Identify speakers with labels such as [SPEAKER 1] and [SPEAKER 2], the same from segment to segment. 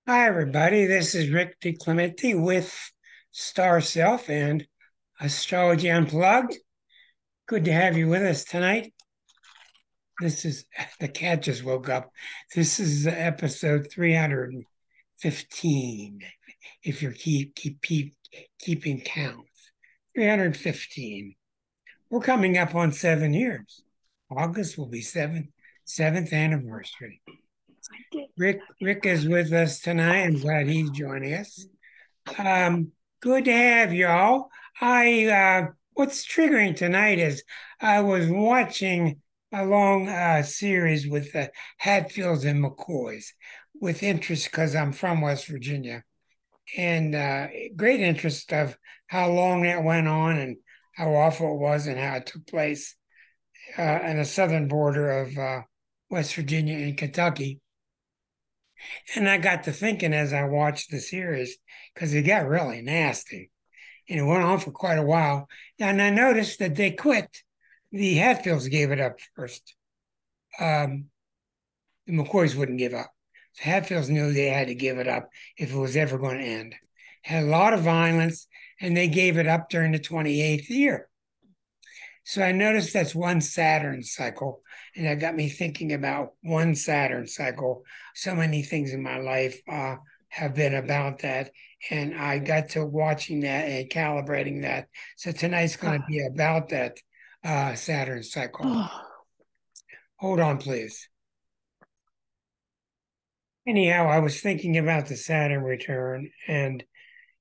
[SPEAKER 1] Hi, everybody. This is Rick DiClemente with Star Self and Astrology Unplugged. Good to have you with us tonight. This is the cat just woke up. This is episode 315. If you're keeping count, 315. We're coming up on 7 years. August will be seventh anniversary. Rick is with us tonight. I'm glad he's joining us. Um, Good to have y'all. I What's triggering tonight is I was watching a long series with the Hatfields and McCoys with interest because I'm from West Virginia and great interest of how long that went on and how awful it was and how it took place on the southern border of West Virginia and Kentucky. And I got to thinking as I watched the series because it got really nasty and it went on for quite a while. And I noticed that they quit. The Hatfields gave it up first. Um, the McCoys wouldn't give up. The Hatfields knew they had to give it up if it was ever going to end. Had a lot of violence, and they gave it up during the 28th year. So I noticed that's one Saturn cycle, and that got me thinking about one Saturn cycle. So many things in my life have been about that, and I got to watching that and calibrating that. So tonight's going to be about that Saturn cycle. Hold on, please. Anyhow, I was thinking about the Saturn return, and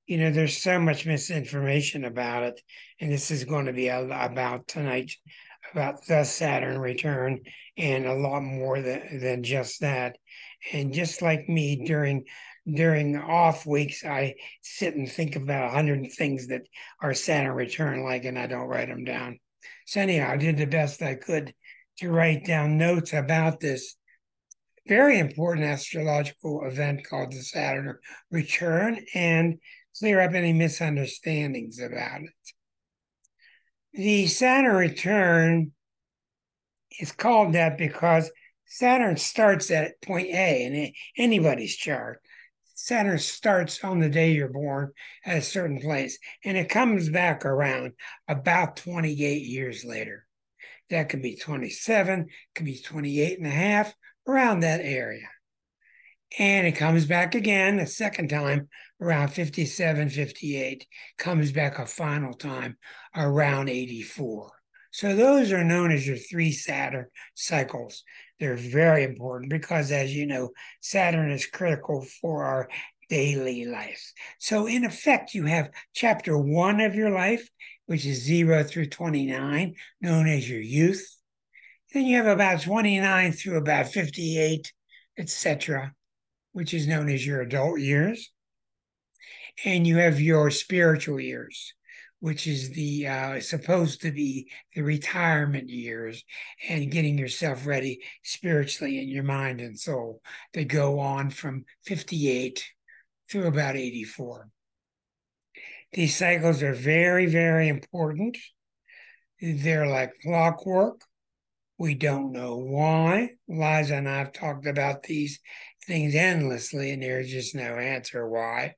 [SPEAKER 1] there's so much misinformation about it, and this is going to be about tonight, about the Saturn return, and a lot more than just that. And just like me, during off weeks, I sit and think about 100 things that are Saturn return like, and I don't write them down. So anyhow, I did the best I could to write down notes about this very important astrological event called the Saturn return and clear up any misunderstandings about it. The Saturn return is called that because Saturn starts at point A in anybody's chart. Saturn starts on the day you're born at a certain place and it comes back around about 28 years later. That could be 27, could be 28 and a half, around that area. And it comes back again a second time around 57, 58, comes back a final time around 84. So those are known as your three Saturn cycles. They're very important because, as you know, Saturn is critical for our daily life. So, in effect, you have chapter one of your life, which is 0 through 29, known as your youth. Then you have about 29 through about 58, etc., which is known as your adult years. And you have your spiritual years, which is the supposed to be the retirement years and getting yourself ready spiritually in your mind and soul that go on from 58 through about 84. These cycles are very, very important. They're like clockwork. We don't know why. Liza and I have talked about these things endlessly, and there's just no answer why.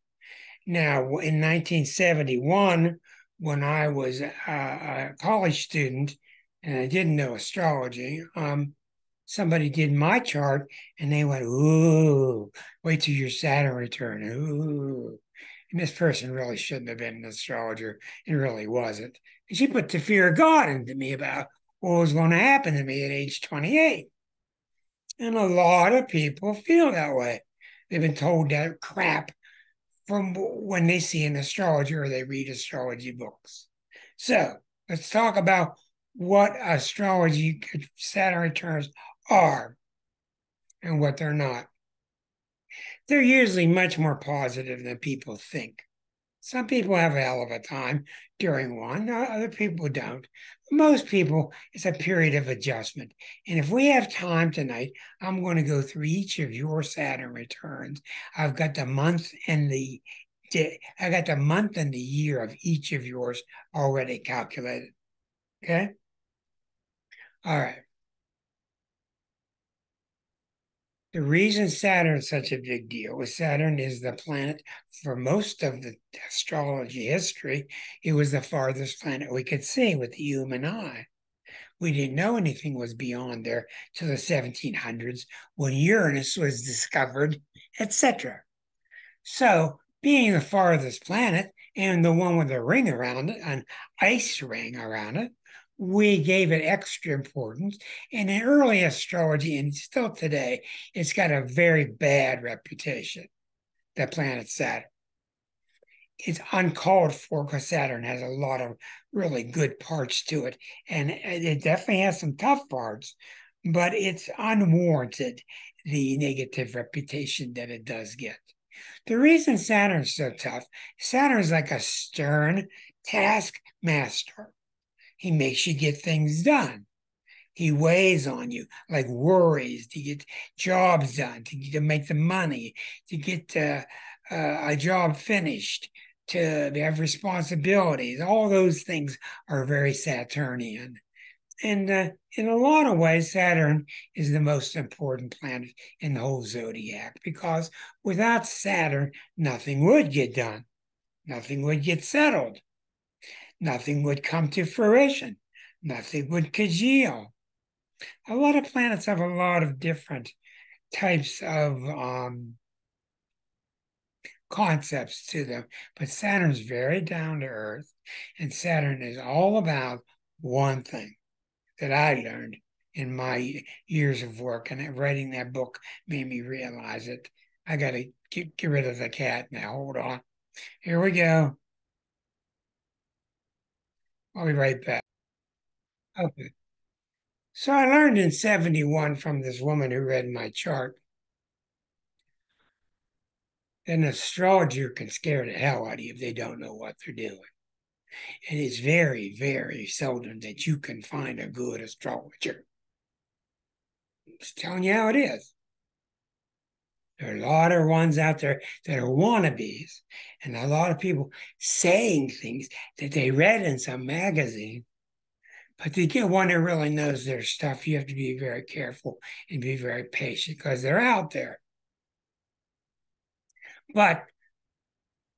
[SPEAKER 1] Now, in 1971, when I was a college student and I didn't know astrology, somebody did my chart and they went, "Ooh, wait till your Saturn return." Ooh. And this person really shouldn't have been an astrologer and really wasn't. And she put the fear of God into me about what was going to happen to me at age 28. And a lot of people feel that way. They've been told that crap from when they see an astrologer or they read astrology books. So let's talk about what astrology Saturn returns are and what they're not. They're usually much more positive than people think. Some people have a hell of a time during one, other people don't. Most people, it's a period of adjustment. And if we have time tonight, I'm going to go through each of your Saturn returns. I've got the month and the I got the month and the year of each of yours already calculated. Okay. All right. The reason Saturn is such a big deal is Saturn is the planet for most of the astrology history. It was the farthest planet we could see with the human eye. We didn't know anything was beyond there till the 1700s when Uranus was discovered, etc. So, being the farthest planet and the one with a ring around it, an ice ring around it, we gave it extra importance. And in early astrology, and still today, it's got a very bad reputation, the planet Saturn. It's uncalled for because Saturn has a lot of really good parts to it. And it definitely has some tough parts, but it's unwarranted, the negative reputation that it does get. The reason Saturn's so tough, Saturn's like a stern taskmaster. He makes you get things done. He weighs on you, like worries to get jobs done, to make the money, to get a job finished, to have responsibilities. All those things are very Saturnian. And in a lot of ways, Saturn is the most important planet in the whole zodiac because without Saturn, nothing would get done. Nothing would get settled. Nothing would come to fruition. Nothing would congeal. A lot of planets have a lot of different types of concepts to them, but Saturn's very down to earth, and Saturn is all about one thing that I learned in my years of work, and writing that book made me realize it. I got to get rid of the cat now. Hold on. Here we go. I'll be right back. Okay. So I learned in 71 from this woman who read my chart that an astrologer can scare the hell out of you if they don't know what they're doing. And it's very, very seldom that you can find a good astrologer. I'm just telling you how it is. There are a lot of ones out there that are wannabes, and a lot of people saying things that they read in some magazine. But to get one that really knows their stuff, you have to be very careful and be very patient because they're out there. But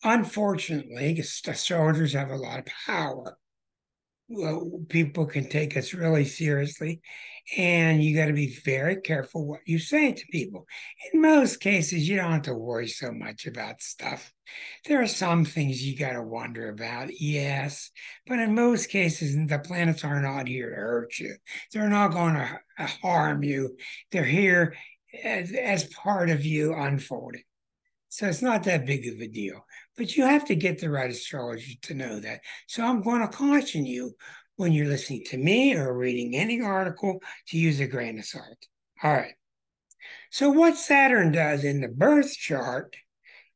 [SPEAKER 1] unfortunately, astrologers have a lot of power. Well, people can take us really seriously, and you got to be very careful what you say to people. In most cases, you don't have to worry so much about stuff. There are some things you got to wonder about, yes, but in most cases, the planets are not here to hurt you. They're not going to harm you. They're here as part of you unfolding. So it's not that big of a deal, but you have to get the right astrologer to know that. So I'm going to caution you when you're listening to me or reading any article to use a grain of salt. All right. So what Saturn does in the birth chart,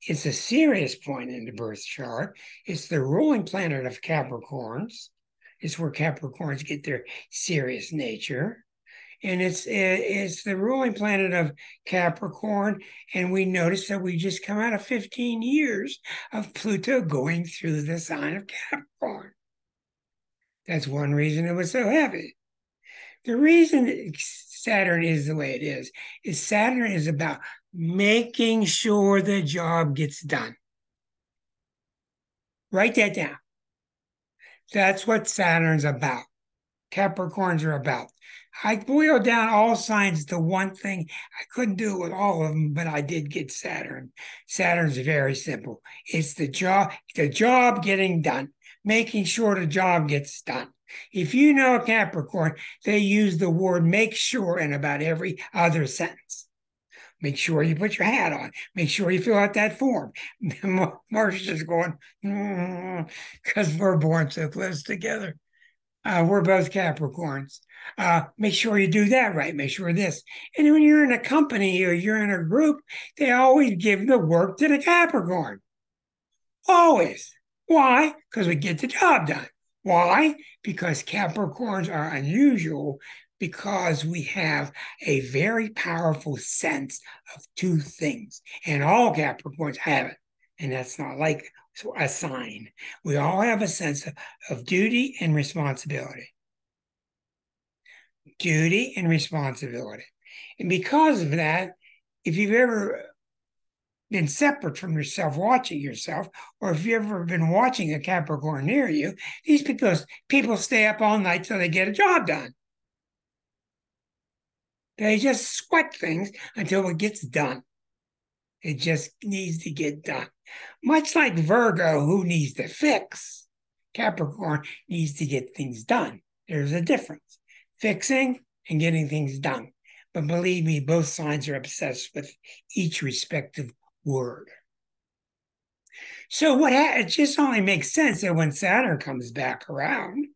[SPEAKER 1] it's a serious point in the birth chart. It's the ruling planet of Capricorns. It's where Capricorns get their serious nature. And it's the ruling planet of Capricorn. And we notice that we just come out of 15 years of Pluto going through the sign of Capricorn. That's one reason it was so heavy. The reason Saturn is the way it is Saturn is about making sure the job gets done. Write that down. That's what Saturn's about. Capricorns are about. I boiled down all signs to one thing. I couldn't do it with all of them, but I did get Saturn. Saturn's very simple. It's the job getting done, making sure the job gets done. If you know a Capricorn, they use the word make sure in about every other sentence. Make sure you put your hat on. Make sure you fill out that form. Marcia's going, because we're born so close together. We're both Capricorns. Make sure you do that right. Make sure this. And when you're in a company or you're in a group, they always give the work to the Capricorn. Always. Why? Because we get the job done. Why? Because Capricorns are unusual because we have a very powerful sense of two things. And all Capricorns have it. And that's not like a sign. We all have a sense of duty and responsibility. Duty and responsibility. And because of that, if you've ever been separate from yourself, watching yourself, or if you've ever been watching a Capricorn near you, these people stay up all night till they get a job done. They just sweat things until it gets done. It just needs to get done. Much like Virgo, who needs to fix, Capricorn needs to get things done. There's a difference. Fixing and getting things done. But believe me, both signs are obsessed with each respective word. So it just only makes sense that when Saturn comes back around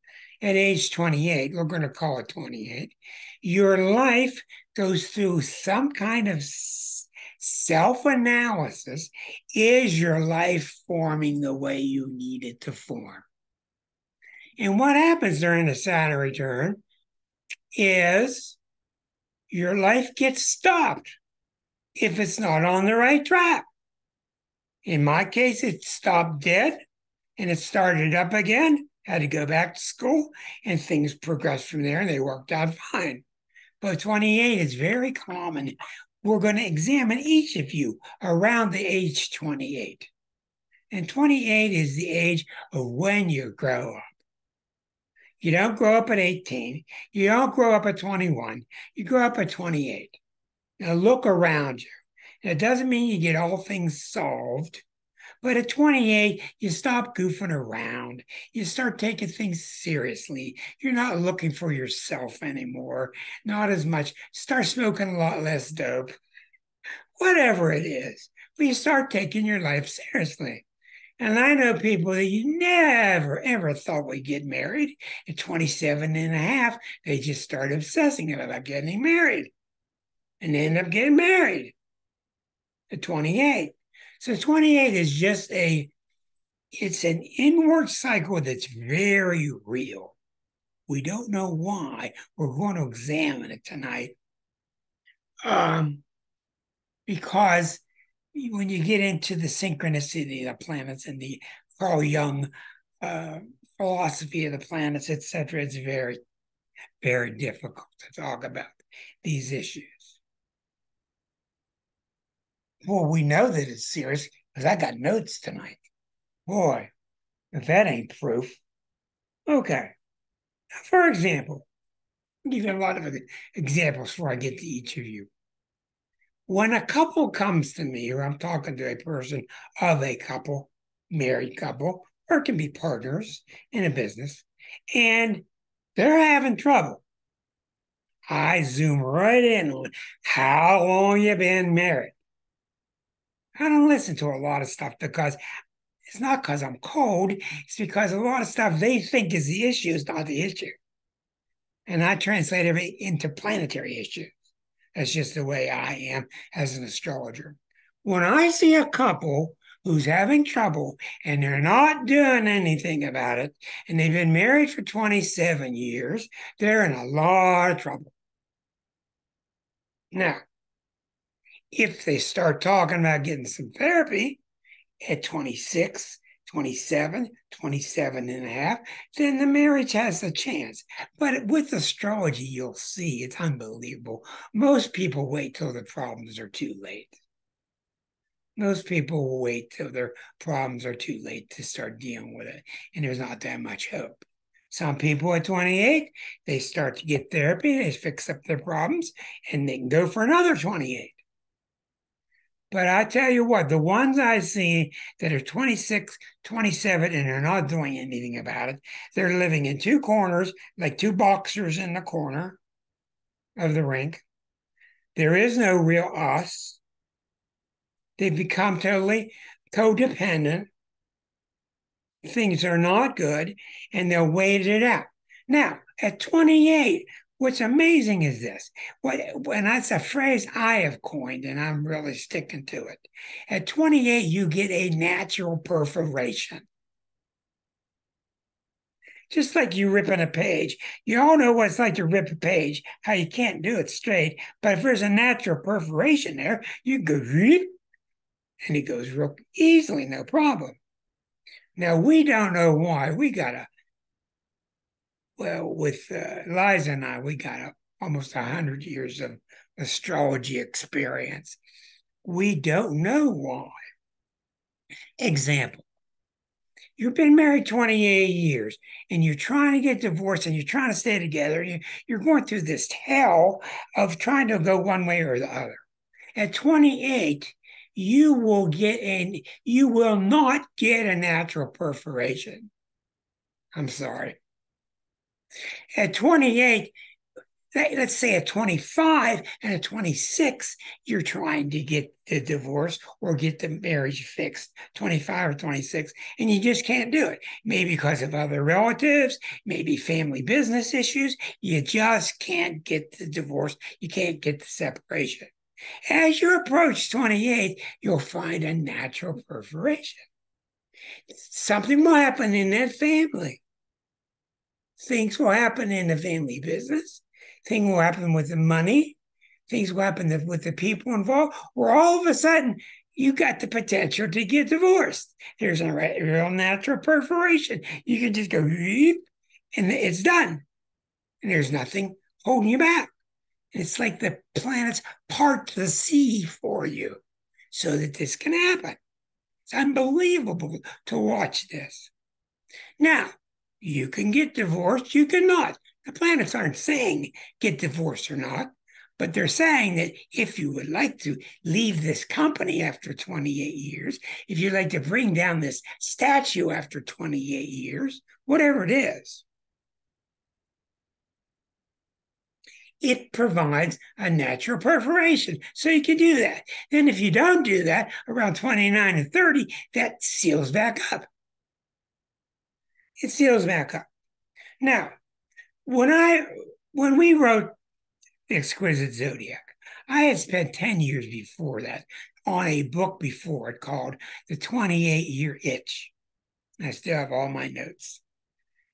[SPEAKER 1] at age 28, we're going to call it 28, your life goes through some kind of self-analysis. Is your life forming the way you need it to form? And what happens during the Saturn return is your life gets stopped if it's not on the right track. In my case, it stopped dead and it started up again, had to go back to school, and things progressed from there and they worked out fine. But 28 is very common. We're going to examine each of you around the age 28. And 28 is the age of when you grow up. You don't grow up at 18. You don't grow up at 21. You grow up at 28. Now look around you. And it doesn't mean you get all things solved. But at 28, you stop goofing around. You start taking things seriously. You're not looking for yourself anymore. Not as much. Start smoking a lot less dope. Whatever it is. But you start taking your life seriously. And I know people that you never, ever thought would get married. At 27 and a half, they just start obsessing about getting married. And they end up getting married at 28. So 28 is just it's an inward cycle that's very real. We don't know why. We're going to examine it tonight. Because when you get into the synchronicity of the planets and the Carl Jung philosophy of the planets, etc., it's very, very difficult to talk about these issues. Well, we know that it's serious because I got notes tonight. Boy, if that ain't proof. Okay. For example, I'll give you a lot of examples before I get to each of you. When a couple comes to me, or I'm talking to a person of a couple, married couple, or it can be partners in a business, and they're having trouble, I zoom right in on how long you been married. I don't listen to a lot of stuff because it's not because I'm cold. It's because a lot of stuff they think is the issue is not the issue. And I translate it into planetary issues. That's just the way I am as an astrologer. When I see a couple who's having trouble and they're not doing anything about it, and they've been married for 27 years, they're in a lot of trouble. Now, if they start talking about getting some therapy at 26, 27, 27 and a half, then the marriage has a chance. But with astrology, you'll see it's unbelievable. Most people wait till the problems are too late. Most people will wait till their problems are too late to start dealing with it, and there's not that much hope. Some people at 28, they start to get therapy, they fix up their problems, and they can go for another 28. But I tell you what, the ones I see that are 26, 27, and are not doing anything about it, they're living in two corners, like two boxers in the corner of the rink. There is no real us. They become totally codependent. Things are not good, and they'll wait it out. Now, at 28, what's amazing is this. And that's a phrase I have coined, and I'm really sticking to it. At 28, you get a natural perforation. Just like you ripping a page. You all know what it's like to rip a page, how you can't do it straight. But if there's a natural perforation there, you go, and it goes real easily, no problem. Now, we don't know why. With Liza and I, we got almost 100 years of astrology experience. We don't know why. Example, you've been married 28 years and you're trying to get divorced and you're trying to stay together. You're going through this hell of trying to go one way or the other. At 28, you will not get a natural perforation. I'm sorry. At 28, let's say at 25 and at 26, you're trying to get the divorce or get the marriage fixed, 25 or 26, and you just can't do it. Maybe because of other relatives, maybe family business issues. You just can't get the divorce. You can't get the separation. As you approach 28, you'll find a natural perforation. Something will happen in that family. Things will happen in the family business. Things will happen with the money. Things will happen with the people involved, where all of a sudden you got the potential to get divorced. There's a real natural perforation. You can just go, and it's done. And there's nothing holding you back. It's like the planets part the sea for you so that this can happen. It's unbelievable to watch this. Now, you can get divorced, you cannot. The planets aren't saying get divorced or not, but they're saying that if you would like to leave this company after 28 years, if you'd like to bring down this statue after 28 years, whatever it is, it provides a natural perforation. So you can do that. Then if you don't do that around 29 and 30, that seals back up. It seals back up. Now, when we wrote The Exquisite Zodiac, I had spent 10 years before that on a book before it called The 28-Year Itch. I still have all my notes.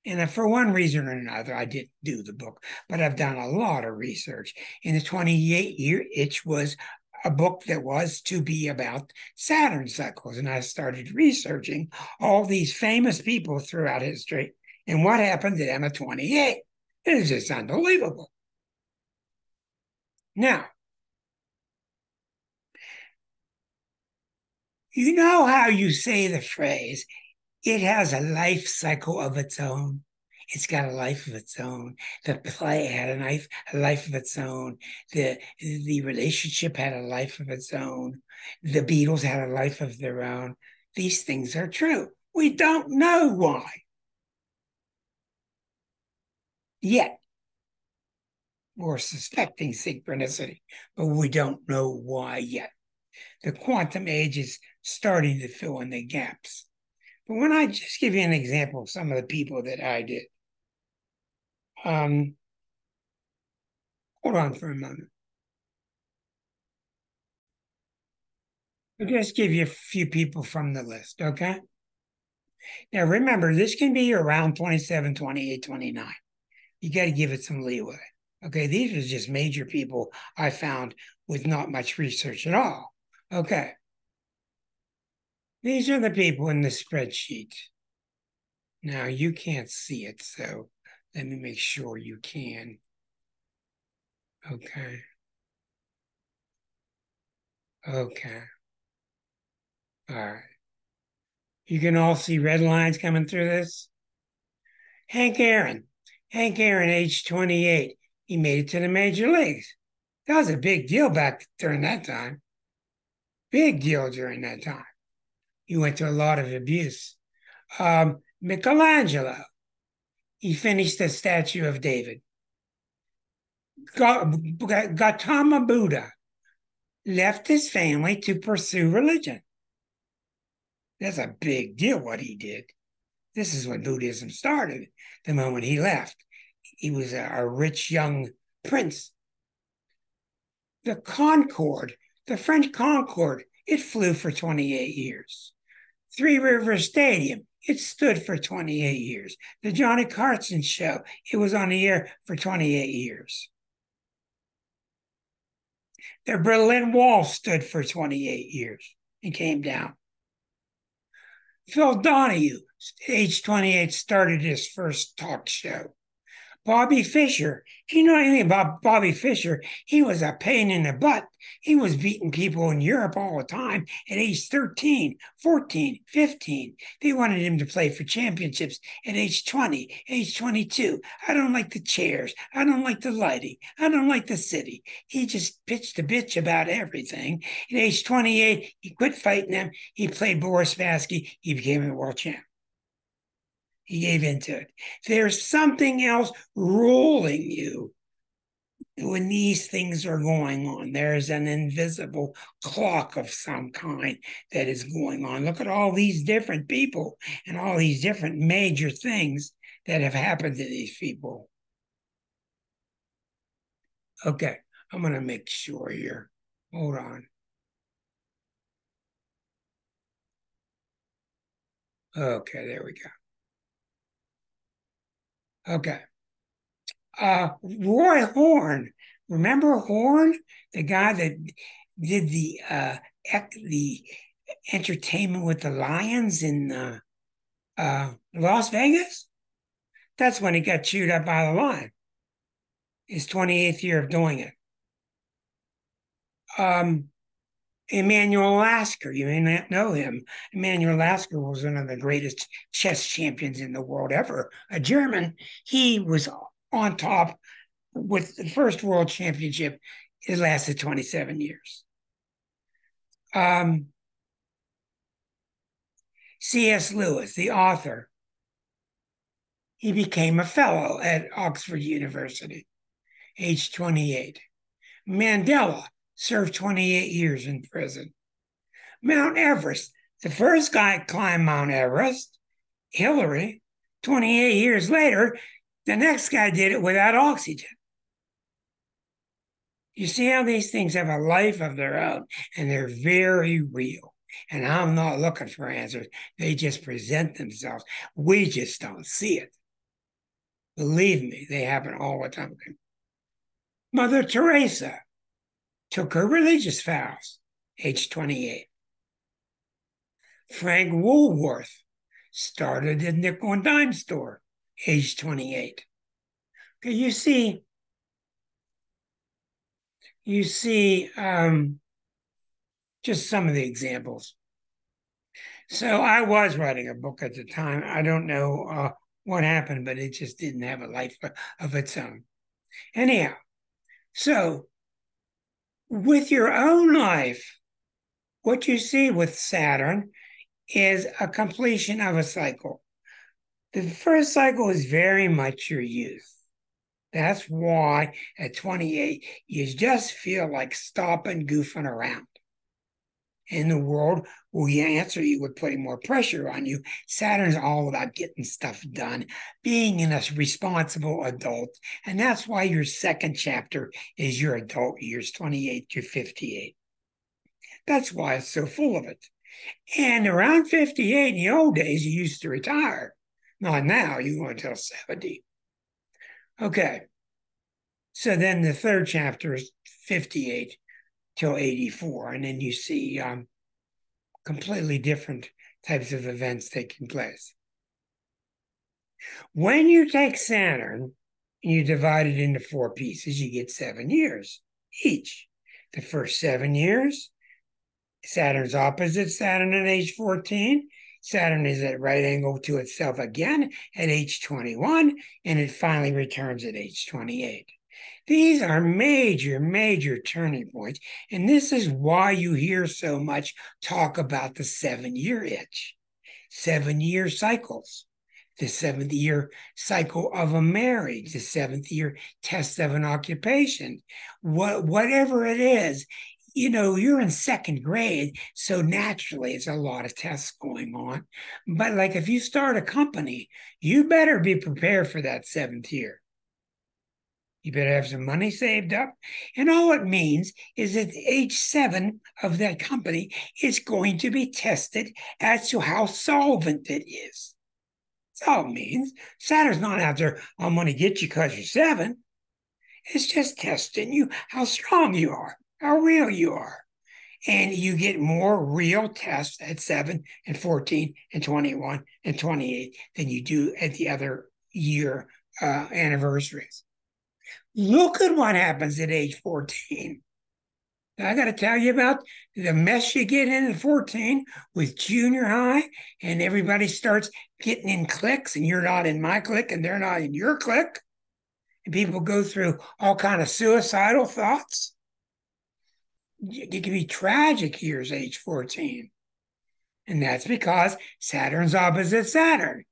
[SPEAKER 1] And for one reason or another, I didn't do the book, but I've done a lot of research. And The 28-Year Itch was a book that was to be about Saturn cycles. And I started researching all these famous people throughout history and what happened to them at 28. It is just unbelievable. Now, you know how you say the phrase, it has a life cycle of its own. It's got a life of its own. The play had a life of its own. The relationship had a life of its own. The Beatles had a life of their own. These things are true. We don't know why. Yet, we're suspecting synchronicity, but we don't know why yet. The quantum age is starting to fill in the gaps. But when I just give you an example of some of the people that I did, hold on for a moment. I'll just give you a few people from the list, okay? Now, remember, this can be around 27, 28, 29. You got to give it some leeway. Okay, these are just major people I found with not much research at all. Okay. These are the people in the spreadsheet. Now, you can't see it, so let me make sure you can. Okay. Okay. All right. You can all see red lines coming through this. Hank Aaron, age 28. He made it to the major leagues. That was a big deal back during that time. Big deal during that time. He went through a lot of abuse. Michelangelo, he finished the statue of David. Gautama Buddha left his family to pursue religion. That's a big deal what he did. This is when Buddhism started, the moment he left. He was a rich young prince. The Concorde, the French Concorde, it flew for 28 years. Three Rivers Stadium, it stood for 28 years. The Johnny Carson Show, it was on the air for 28 years. The Berlin Wall stood for 28 years and came down. Phil Donahue, age 28, started his first talk show. Bobby Fischer. If you know anything about Bobby Fischer, he was a pain in the butt. He was beating people in Europe all the time at age 13, 14, 15. They wanted him to play for championships at age 20, age 22. I don't like the chairs. I don't like the lighting. I don't like the city. He just pitched a bitch about everything. At age 28, he quit fighting them. He played Boris Spassky. He became a world champ. He gave into it. There's something else ruling you when these things are going on. There's an invisible clock of some kind that is going on. Look at all these different people and all these different major things that have happened to these people. Okay, I'm going to make sure here. Hold on. Okay, there we go. Okay. Roy Horn. Remember Horn, the guy that did the entertainment with the Lions in Las Vegas? That's when he got chewed up by the lion. His 28th year of doing it. Emmanuel Lasker, you may not know him. Emmanuel Lasker was one of the greatest chess champions in the world ever, a German. He was on top with the first world championship. It lasted 27 years. C.S. Lewis, the author, he became a fellow at Oxford University, age 28. Mandela served 28 years in prison. Mount Everest, the first guy to climb Mount Everest, Hillary, 28 years later, the next guy did it without oxygen. You see how these things have a life of their own, and they're very real. And I'm not looking for answers. They just present themselves. We just don't see it. Believe me, they happen all the time. Mother Teresa took her religious vows, age 28. Frank Woolworth started a nickel and dime store, age 28. Okay, you see just some of the examples. So I was writing a book at the time. I don't know what happened, but it just didn't have a life of its own. Anyhow, so with your own life, what you see with Saturn is a completion of a cycle. The first cycle is very much your youth. That's why at 28, you just feel like stopping, goofing around. In the world will answer you with putting more pressure on you. Saturn's all about getting stuff done, being a responsible adult. And that's why your second chapter is your adult years, 28 to 58. That's why it's so full of it. And around 58 in the old days, you used to retire. Not now, you go until 70. Okay. So then the third chapter is 58 till 84. And then you see completely different types of events taking place. When you take Saturn and you divide it into 4 pieces, you get 7 years each. The first 7 years, Saturn's opposite Saturn at age 14. Saturn is at right angle to itself again at age 21, and it finally returns at age 28. These are major, major turning points, and this is why you hear so much talk about the 7-year itch, 7-year cycles, the 7th-year cycle of a marriage, the 7th-year test of an occupation, whatever it is. You know, you're in 2nd grade, so naturally it's a lot of tests going on. But like if you start a company, you better be prepared for that 7th year. You better have some money saved up. And all it means is that age 7 of that company is going to be tested as to how solvent it is. That's all it means. Saturn's not out there, I'm going to get you because you're 7. It's just testing you, how strong you are, how real you are. And you get more real tests at 7 and 14 and 21 and 28 than you do at the other year anniversaries. Look at what happens at age 14. I got to tell you about the mess you get in at 14 with junior high, and everybody starts getting in cliques, and you're not in my clique, and they're not in your clique. And people go through all kind of suicidal thoughts. It can be tragic years, age 14. And that's because Saturn's opposite Saturn.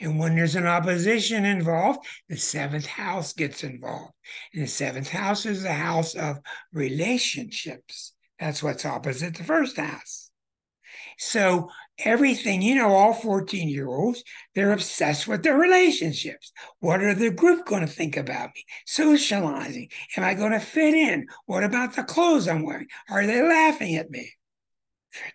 [SPEAKER 1] And when there's an opposition involved, the seventh house gets involved. And the seventh house is the house of relationships. That's what's opposite the first house. So everything, all 14-year-olds, they're obsessed with their relationships. What are the group going to think about me? Socializing. Am I going to fit in? What about the clothes I'm wearing? Are they laughing at me?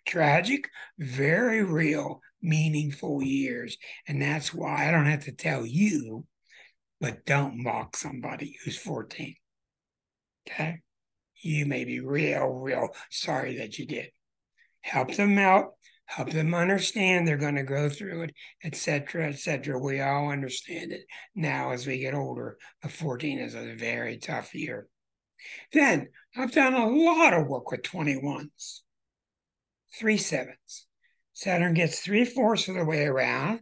[SPEAKER 1] Tragic, very real, meaningful years. And that's why I don't have to tell you, but don't mock somebody who's 14. Okay? You may be real sorry that you did. Help them out, help them understand they're going to go through it, etc., etc. We all understand it now as we get older. But 14 is a very tough year. Then I've done a lot of work with 21s. 3 sevens. Saturn gets 3/4 of the way around,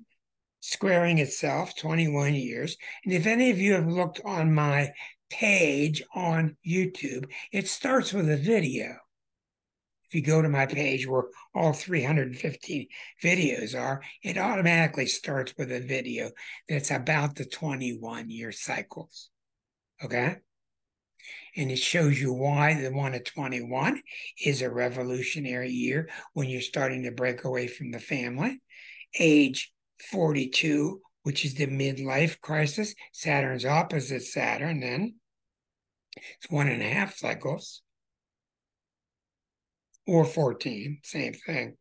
[SPEAKER 1] squaring itself, 21 years. And if any of you have looked on my page on YouTube, it starts with a video. If you go to my page where all 315 videos are, it automatically starts with a video that's about the 21-year cycles. Okay? And it shows you why the one at 21 is a revolutionary year when you're starting to break away from the family. Age 42, which is the midlife crisis, Saturn's opposite Saturn, then it's 1.5 cycles. Or 14, same thing.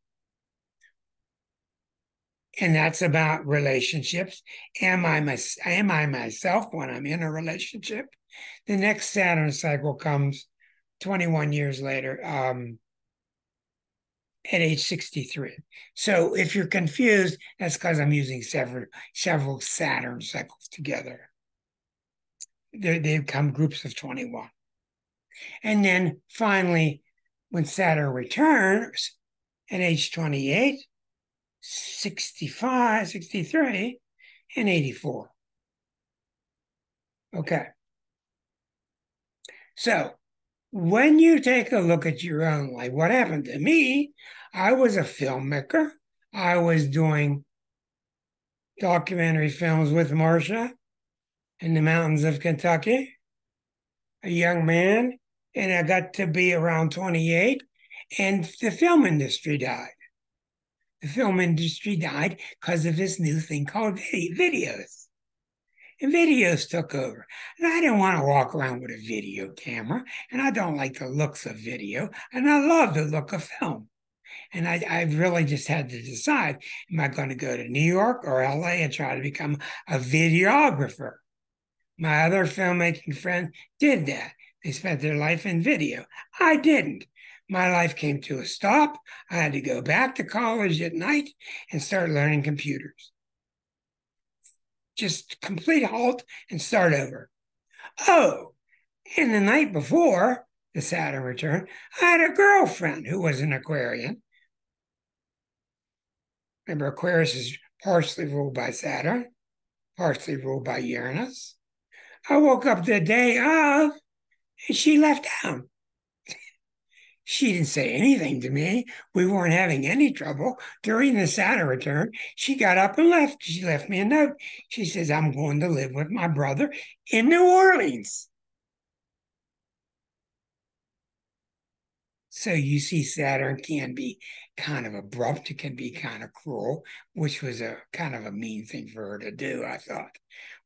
[SPEAKER 1] And that's about relationships. Am I myself when I'm in a relationship? The next Saturn cycle comes 21 years later, at age 63. So if you're confused, that's because I'm using several Saturn cycles together. They become groups of 21. And then finally, when Saturn returns at age 28, 65, 63, and 84. Okay. So when you take a look at your own life, what happened to me, I was a filmmaker. I was doing documentary films with Marcia in the mountains of Kentucky, a young man, and I got to be around 28, and the film industry died. The film industry died because of this new thing called videos. And videos took over. And I didn't want to walk around with a video camera. And I don't like the looks of video. And I love the look of film. And I really just had to decide, am I going to go to New York or LA and try to become a videographer? My other filmmaking friends did that. They spent their life in video. I didn't. My life came to a stop. I had to go back to college at night and start learning computers. Just complete halt and start over. Oh, and the night before the Saturn return, I had a girlfriend who was an Aquarian. Remember, Aquarius is partially ruled by Saturn, partially ruled by Uranus. I woke up the day of, and she left town. She didn't say anything to me. We weren't having any trouble. During the Saturn return, she got up and left. She left me a note. She says, I'm going to live with my brother in New Orleans. So you see, Saturn can be kind of abrupt. It can be kind of cruel, which was a kind of a mean thing for her to do, I thought,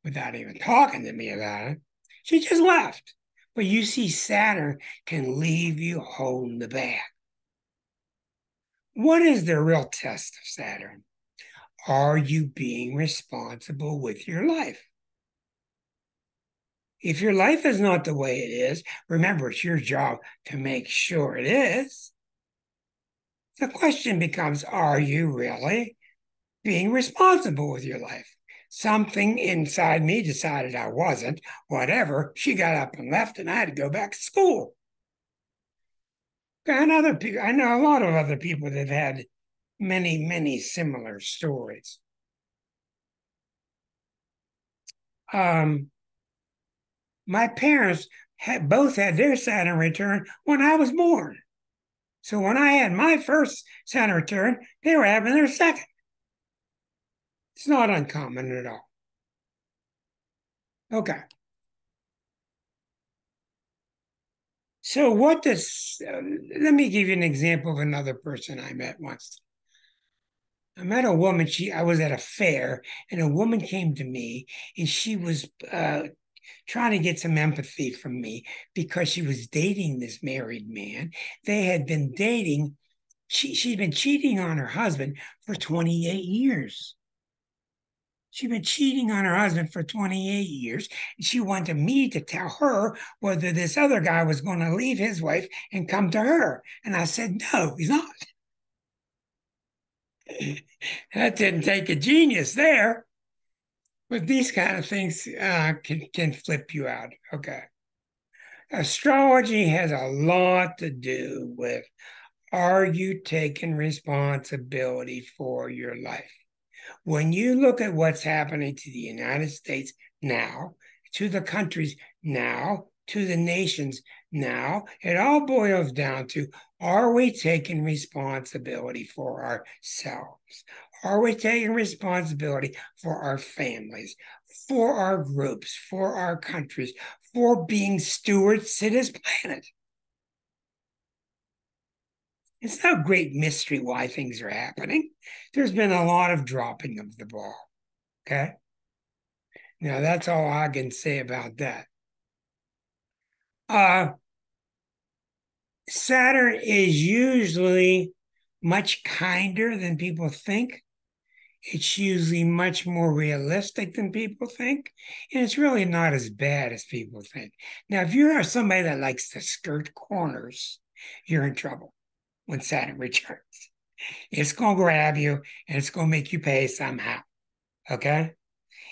[SPEAKER 1] without even talking to me about it. She just left. But you see, Saturn can leave you holding the bag. What is the real test of Saturn? Are you being responsible with your life? If your life is not the way it is, remember, it's your job to make sure it is. The question becomes, are you really being responsible with your life? Something inside me decided I wasn't. Whatever. She got up and left, and I had to go back to school. And other people, I know a lot of other people that have had many, many similar stories. My parents both had their Saturn return when I was born. So when I had my first Saturn return, they were having their second. It's not uncommon at all. Okay. So what does, let me give you an example of another person I met once. I met a woman, I was at a fair, and a woman came to me, and she was trying to get some empathy from me because she was dating this married man. They had been dating, she'd been cheating on her husband for 28 years. She'd been cheating on her husband for 28 years. And she wanted me to tell her whether this other guy was going to leave his wife and come to her. And I said, no, he's not. That didn't take a genius there. But these kind of things can flip you out. Okay. Astrology has a lot to do with, are you taking responsibility for your life? When you look at what's happening to the United States now, to the countries now, to the nations now, it all boils down to, are we taking responsibility for ourselves? Are we taking responsibility for our families, for our groups, for our countries, for being stewards to this planet? It's no great mystery why things are happening. There's been a lot of dropping of the ball. Okay. Now that's all I can say about that. Saturn is usually much kinder than people think. It's usually much more realistic than people think. And it's really not as bad as people think. Now, if you are somebody that likes to skirt corners, you're in trouble when Saturn returns. It's going to grab you and it's going to make you pay somehow. Okay.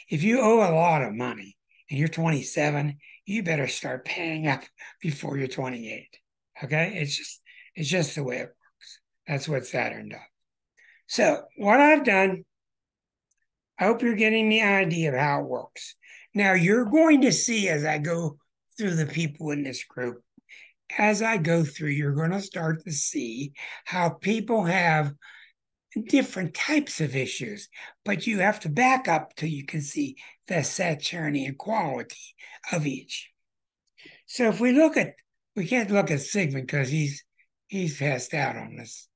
[SPEAKER 1] If you owe a lot of money and you're 27, you better start paying up before you're 28. Okay. It's just the way it works. That's what Saturn does. So what I've done, I hope you're getting the idea of how it works. Now you're going to see as I go through the people in this group, as I go through, you're going to start to see how people have different types of issues, but you have to back up till you can see the Saturnian quality of each. So if we can't look at Sigmund because he's passed out on us,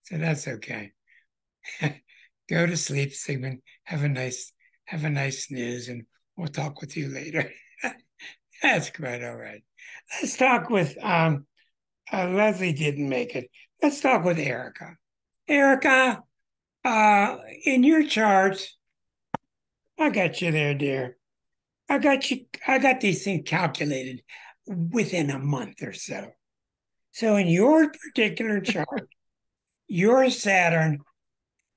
[SPEAKER 1] so that's okay. Go to sleep, Sigmund. Have a nice snooze, and we'll talk with you later. That's quite all right. Let's talk with Leslie didn't make it. Let's talk with Erica. Erica, in your charts, I got you there, dear. I got these things calculated within a month or so. So in your particular chart, your Saturn,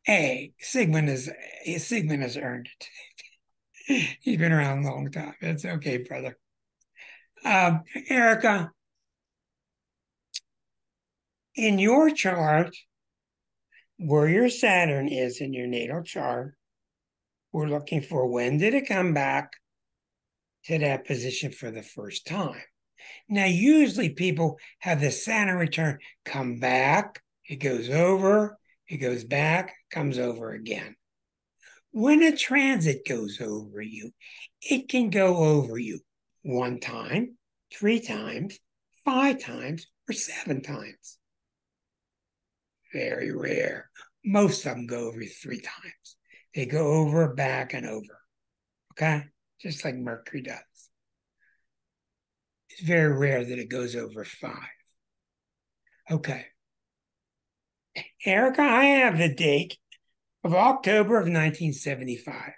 [SPEAKER 1] Sigmund has earned it. He's been around a long time. It's okay, brother. Erica, in your chart, where your Saturn is in your natal chart, we're looking for when did it come back to that position for the first time. Now, usually people have the Saturn return come back, it goes over, it goes back, comes over again. When a transit goes over you, it can go over you 1 time, 3 times, 5 times, or 7 times. Very rare. Most of them go over 3 times. They go over, back, and over. Okay? Just like Mercury does. It's very rare that it goes over 5. Okay. Erica, I have the date of October of 1975.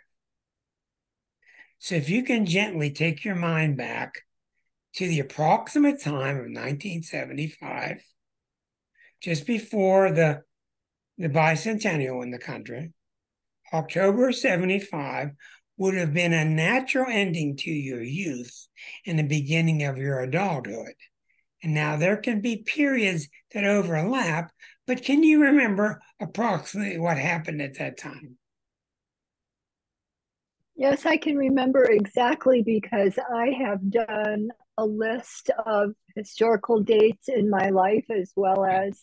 [SPEAKER 1] So if you can gently take your mind back to the approximate time of 1975, just before the bicentennial in the country, October 75 would have been a natural ending to your youth and the beginning of your adulthood. And now there can be periods that overlap, but can you remember approximately what happened at that time?
[SPEAKER 2] Yes, I can remember exactly because I have done a list of historical dates in my life as well as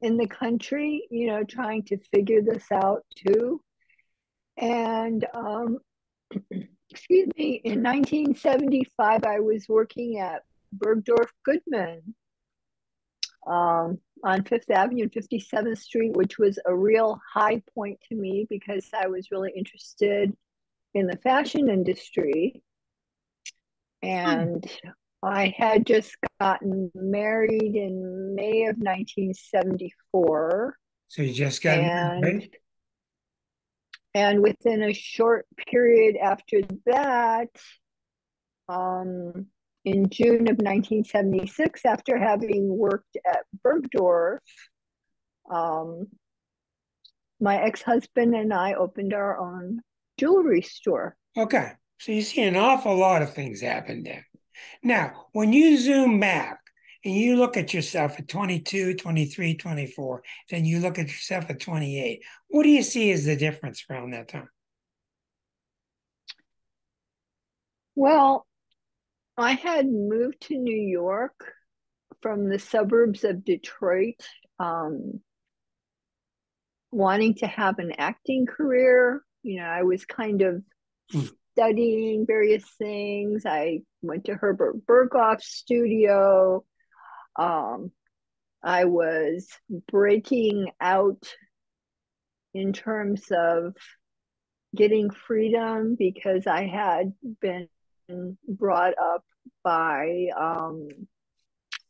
[SPEAKER 2] in the country, trying to figure this out too. And excuse me, in 1975, I was working at Bergdorf Goodman on Fifth Avenue and 57th Street, which was a real high point to me because I was really interested in the fashion industry. And I had just gotten married in May of 1974.
[SPEAKER 1] So you just got
[SPEAKER 2] And
[SPEAKER 1] married?
[SPEAKER 2] and within a short period after that, um, in June of 1976, after having worked at Bergdorf, um, my ex-husband and I opened our own jewelry store.
[SPEAKER 1] Okay. So you see an awful lot of things happen there. Now, when you zoom back and you look at yourself at 22, 23, 24, then you look at yourself at 28, what do you see as the difference around that time?
[SPEAKER 2] Well, I had moved to New York from the suburbs of Detroit, um, wanting to have an acting career. I was kind of
[SPEAKER 1] Hmm.
[SPEAKER 2] studying various things. I went to Herbert Berghoff's studio. Um, I was breaking out in terms of getting freedom because I had been brought up by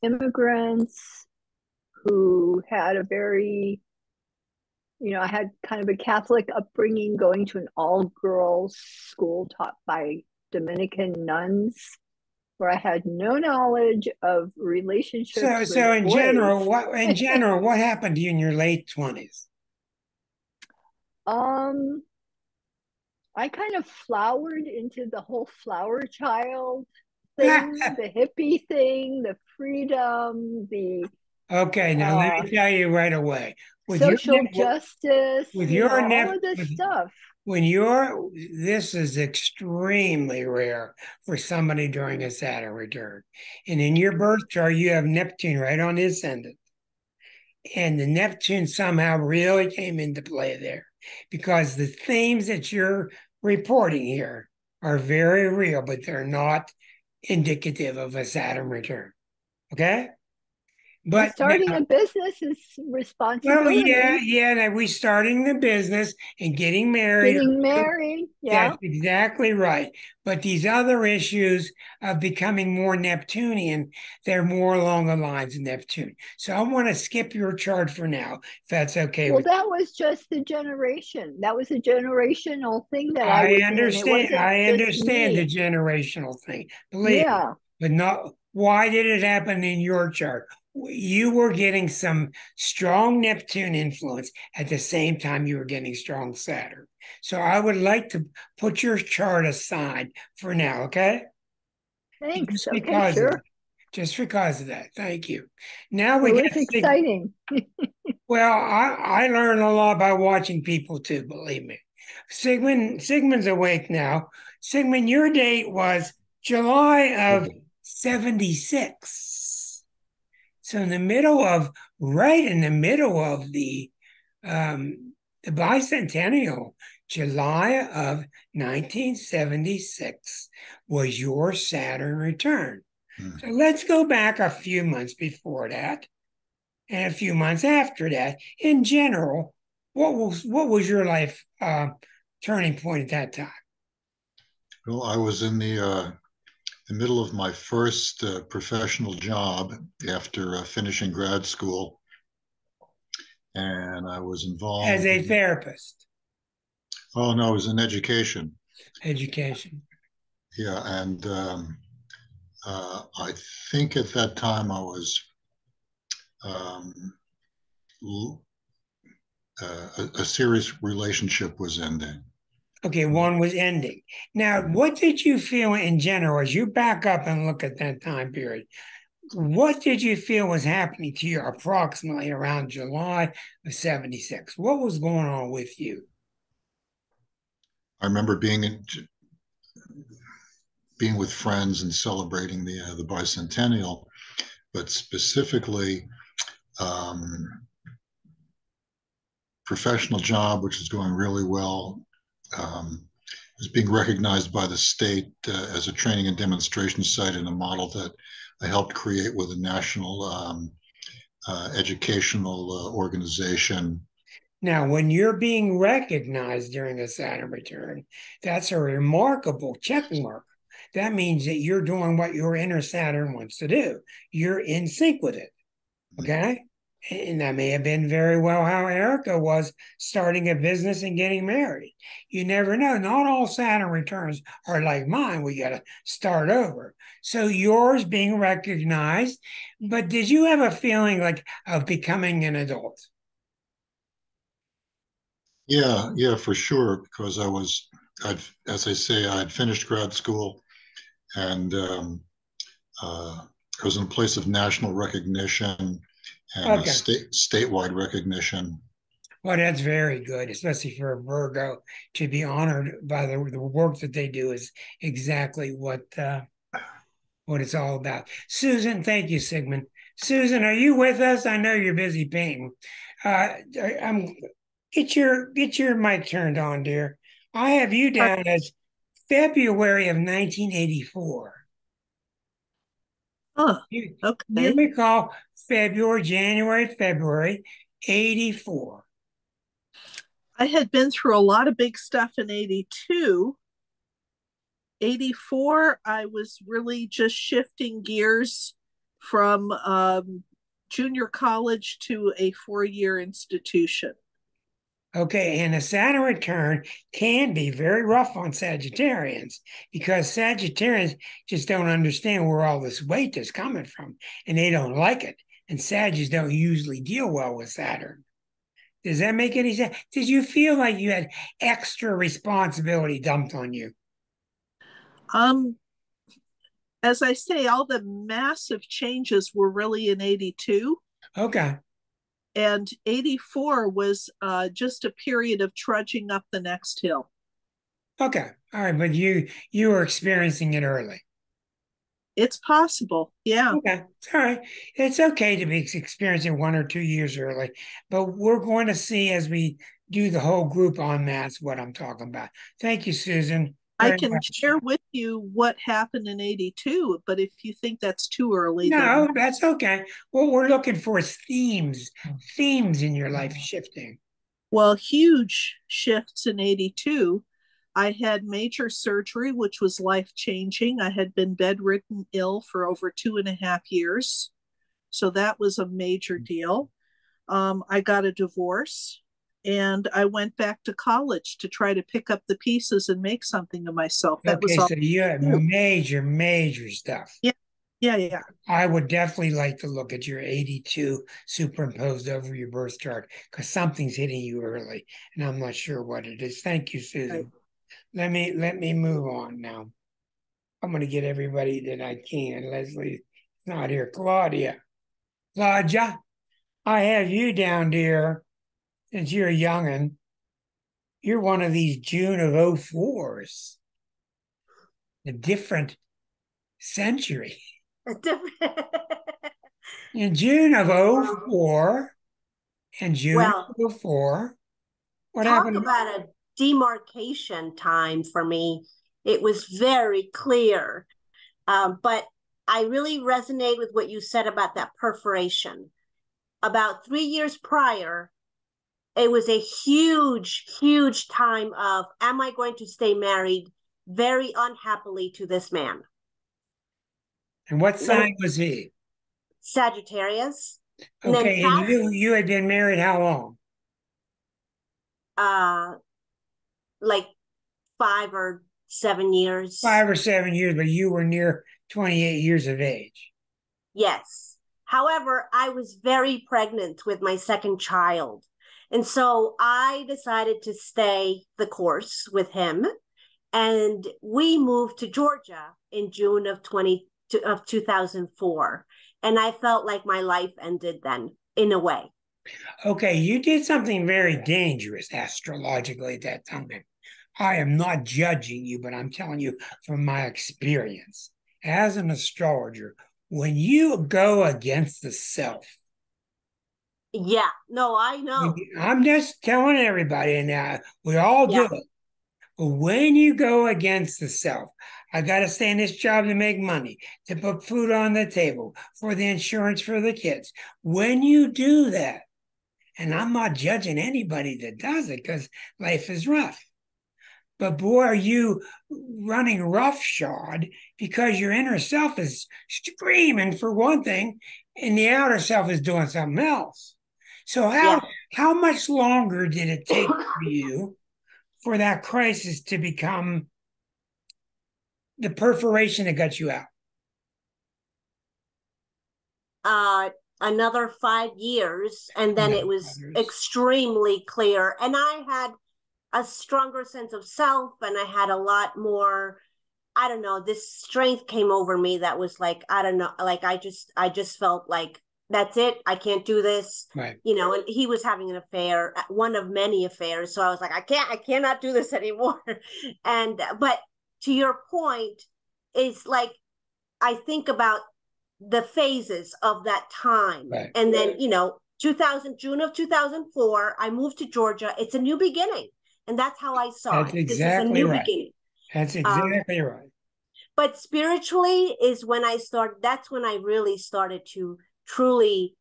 [SPEAKER 2] immigrants who had a very, I had kind of a Catholic upbringing going to an all girls school taught by Dominican nuns where I had no knowledge of relationships with
[SPEAKER 1] So
[SPEAKER 2] boys.
[SPEAKER 1] in general, what happened to you in your late 20s?
[SPEAKER 2] um, I kind of flowered into the whole flower child thing, the hippie thing, the freedom, the
[SPEAKER 1] Okay, now let
[SPEAKER 2] uh,
[SPEAKER 1] me tell you right away. With your
[SPEAKER 2] social justice,
[SPEAKER 1] with your
[SPEAKER 2] all
[SPEAKER 1] nep
[SPEAKER 2] of this
[SPEAKER 1] with
[SPEAKER 2] stuff.
[SPEAKER 1] when you're this is extremely rare for somebody during a Saturn return. And in your birth chart, you have Neptune right on the ascendant. And the Neptune somehow really came into play there because the themes that you're reporting here are very real, but they're not indicative of a Saturn return. Okay?
[SPEAKER 2] Well,
[SPEAKER 1] But
[SPEAKER 2] starting a business is
[SPEAKER 1] well, yeah,
[SPEAKER 2] responsibility.
[SPEAKER 1] yeah. That we starting the business and getting married.
[SPEAKER 2] Getting married,
[SPEAKER 1] That's
[SPEAKER 2] yeah.
[SPEAKER 1] exactly right. But these other issues of becoming more Neptunian, they're more along the lines of Neptune. So I want to skip your chart for now, if that's okay
[SPEAKER 2] Well,
[SPEAKER 1] with
[SPEAKER 2] that was just the generation. That was a generational thing
[SPEAKER 1] you.
[SPEAKER 2] that I was in. It wasn't
[SPEAKER 1] I
[SPEAKER 2] just
[SPEAKER 1] understand the
[SPEAKER 2] me.
[SPEAKER 1] generational thing. Believe me.
[SPEAKER 2] Yeah.
[SPEAKER 1] But not why did it happen in your chart? You were getting some strong Neptune influence at the same time you were getting strong Saturn. So I would like to put your chart aside for now, okay?
[SPEAKER 2] Thanks.
[SPEAKER 1] Just
[SPEAKER 2] Okay,
[SPEAKER 1] because of that.
[SPEAKER 2] sure.
[SPEAKER 1] Just because of that. Thank you. Now we
[SPEAKER 2] It
[SPEAKER 1] get
[SPEAKER 2] was exciting.
[SPEAKER 1] well, I learn a lot by watching people too, believe me. Sigmund's awake now. Sigmund, your date was July of 76. So in the middle of right in the middle of the bicentennial, July of 1976 was your Saturn return.
[SPEAKER 3] Mm.
[SPEAKER 1] So let's go back a few months before that and a few months after that. In general, what was your life turning point at that time?
[SPEAKER 3] Well, I was in the middle of my first professional job after finishing grad school, and I was
[SPEAKER 1] As
[SPEAKER 3] involved
[SPEAKER 1] a
[SPEAKER 3] in,
[SPEAKER 1] therapist,
[SPEAKER 3] oh no, it was in education.
[SPEAKER 1] education.
[SPEAKER 3] Yeah, and I think at that time I was um, a serious relationship was ending.
[SPEAKER 1] Okay, one was ending. Now, what did you feel in general as you back up and look at that time period? What did you feel was happening to you approximately around July of 76? What was going on with you?
[SPEAKER 3] I remember being with friends and celebrating the bicentennial, but specifically professional job, which is going really well. Was being recognized by the state as a training and demonstration site in a model that I helped create with a national educational organization.
[SPEAKER 1] Now, when you're being recognized during a Saturn return, that's a remarkable check mark. That means that you're doing what your inner Saturn wants to do. You're in sync with it. Okay. And that may have been very well how Erica was starting a business and getting married. You never know. Not all Saturn returns are like mine. We got to start over. So yours being recognized, but did you have a feeling like of becoming an adult?
[SPEAKER 3] Yeah, for sure. Because as I say, I'd finished grad school, and I was in a place of national recognition and
[SPEAKER 1] Okay.
[SPEAKER 3] statewide recognition.
[SPEAKER 1] Well, that's very good, especially for a Virgo to be honored by the work that they do is exactly what it's all about. Susan, thank you, Sigmund. Susan, are you with us? I know you're busy painting. I'm get your mic turned on, dear. I have you down as February of 1984.
[SPEAKER 4] Oh,
[SPEAKER 1] You
[SPEAKER 4] okay.
[SPEAKER 1] recall January, February 84.
[SPEAKER 4] I had been through a lot of big stuff in 82. 84, I was really just shifting gears from junior college to a 4-year institution.
[SPEAKER 1] Okay, and a Saturn return can be very rough on Sagittarians because Sagittarians just don't understand where all this weight is coming from and they don't like it. And Sagittarians don't usually deal well with Saturn. Does that make any sense? Did you feel like you had extra responsibility dumped on you?
[SPEAKER 4] Um, as I say, all the massive changes were really in 82.
[SPEAKER 1] Okay.
[SPEAKER 4] And 84 was just a period of trudging up the next hill.
[SPEAKER 1] Okay. All right. But you were experiencing it early.
[SPEAKER 4] It's possible. Yeah.
[SPEAKER 1] Okay. It's all right. It's okay to be experiencing 1 or 2 years early, but we're going to see as we do the whole group on maths what I'm talking about. Thank you, Susan.
[SPEAKER 4] I
[SPEAKER 1] Very
[SPEAKER 4] can
[SPEAKER 1] much.
[SPEAKER 4] share with you what happened in 82, but if you think that's too early,
[SPEAKER 1] No,
[SPEAKER 4] then
[SPEAKER 1] that's okay. What we're looking for is themes in your life shifting.
[SPEAKER 4] well, huge shifts in 82. I had major surgery, which was life changing. I had been bedridden ill for over 2.5 years. So that was a major deal. I got a divorce and I went back to college to try to pick up the pieces and make something of myself. That was
[SPEAKER 1] Okay,
[SPEAKER 4] all.
[SPEAKER 1] so you have major stuff.
[SPEAKER 4] Yeah, yeah.
[SPEAKER 1] I would definitely like to look at your 82 superimposed over your birth chart because something's hitting you early, and I'm not sure what it is. Thank you, Susan.
[SPEAKER 4] Right.
[SPEAKER 1] Let me move on now. I'm going to get everybody that I can. Leslie's not here. Claudia, I have you down, dear. Since you're a youngin', you're one of these June of '04s, a different century. In June of '04 and June
[SPEAKER 5] Well,
[SPEAKER 1] of '04, what
[SPEAKER 5] talk
[SPEAKER 1] happened?
[SPEAKER 5] about a demarcation time for me. It was very clear. But I really resonate with what you said about that perforation. About 3 years prior, it was a huge time of, am I going to stay married very unhappily to this man?
[SPEAKER 1] And what sign was he?
[SPEAKER 5] Sagittarius.
[SPEAKER 1] Okay, and you had been married how long?
[SPEAKER 5] Like 5 or 7 years.
[SPEAKER 1] 5 or 7 years, but you were near 28 years of age.
[SPEAKER 5] Yes. However, I was very pregnant with my second child. And so I decided to stay the course with him. And we moved to Georgia in June of 2004. And I felt like my life ended then, in a way.
[SPEAKER 1] Okay, you did something very dangerous astrologically at that time. I am not judging you, but I'm telling you from my experience as an astrologer, when you go against the self,
[SPEAKER 5] Yeah, no, I know.
[SPEAKER 1] I'm just telling everybody, and we all do
[SPEAKER 5] Yeah.
[SPEAKER 1] it. But when you go against the self, I got to stay in this job to make money, to put food on the table, for the insurance for the kids. When you do that, and I'm not judging anybody that does it because life is rough. But boy, are you running roughshod because your inner self is screaming for one thing and the outer self is doing something else. So
[SPEAKER 5] Yeah.
[SPEAKER 1] how much longer did it take for you for that crisis to become the perforation that got you out?
[SPEAKER 5] Another 5 years, and then it was extremely clear. And I had a stronger sense of self, and I had a lot more, I don't know, this strength came over me that was like, I don't know, like I just felt like that's it, I can't do this.
[SPEAKER 1] Right.
[SPEAKER 5] And he was having an affair, one of many affairs, so I was like, I cannot do this anymore. And but to your point, is like, I think about the phases of that time.
[SPEAKER 1] Right.
[SPEAKER 5] And then, June of 2004, I moved to Georgia. It's a new beginning. And that's how I saw
[SPEAKER 1] That's
[SPEAKER 5] it.
[SPEAKER 1] exactly
[SPEAKER 5] this is a new
[SPEAKER 1] right.
[SPEAKER 5] beginning.
[SPEAKER 1] That's exactly right.
[SPEAKER 5] But spiritually is when that's when I really started to truly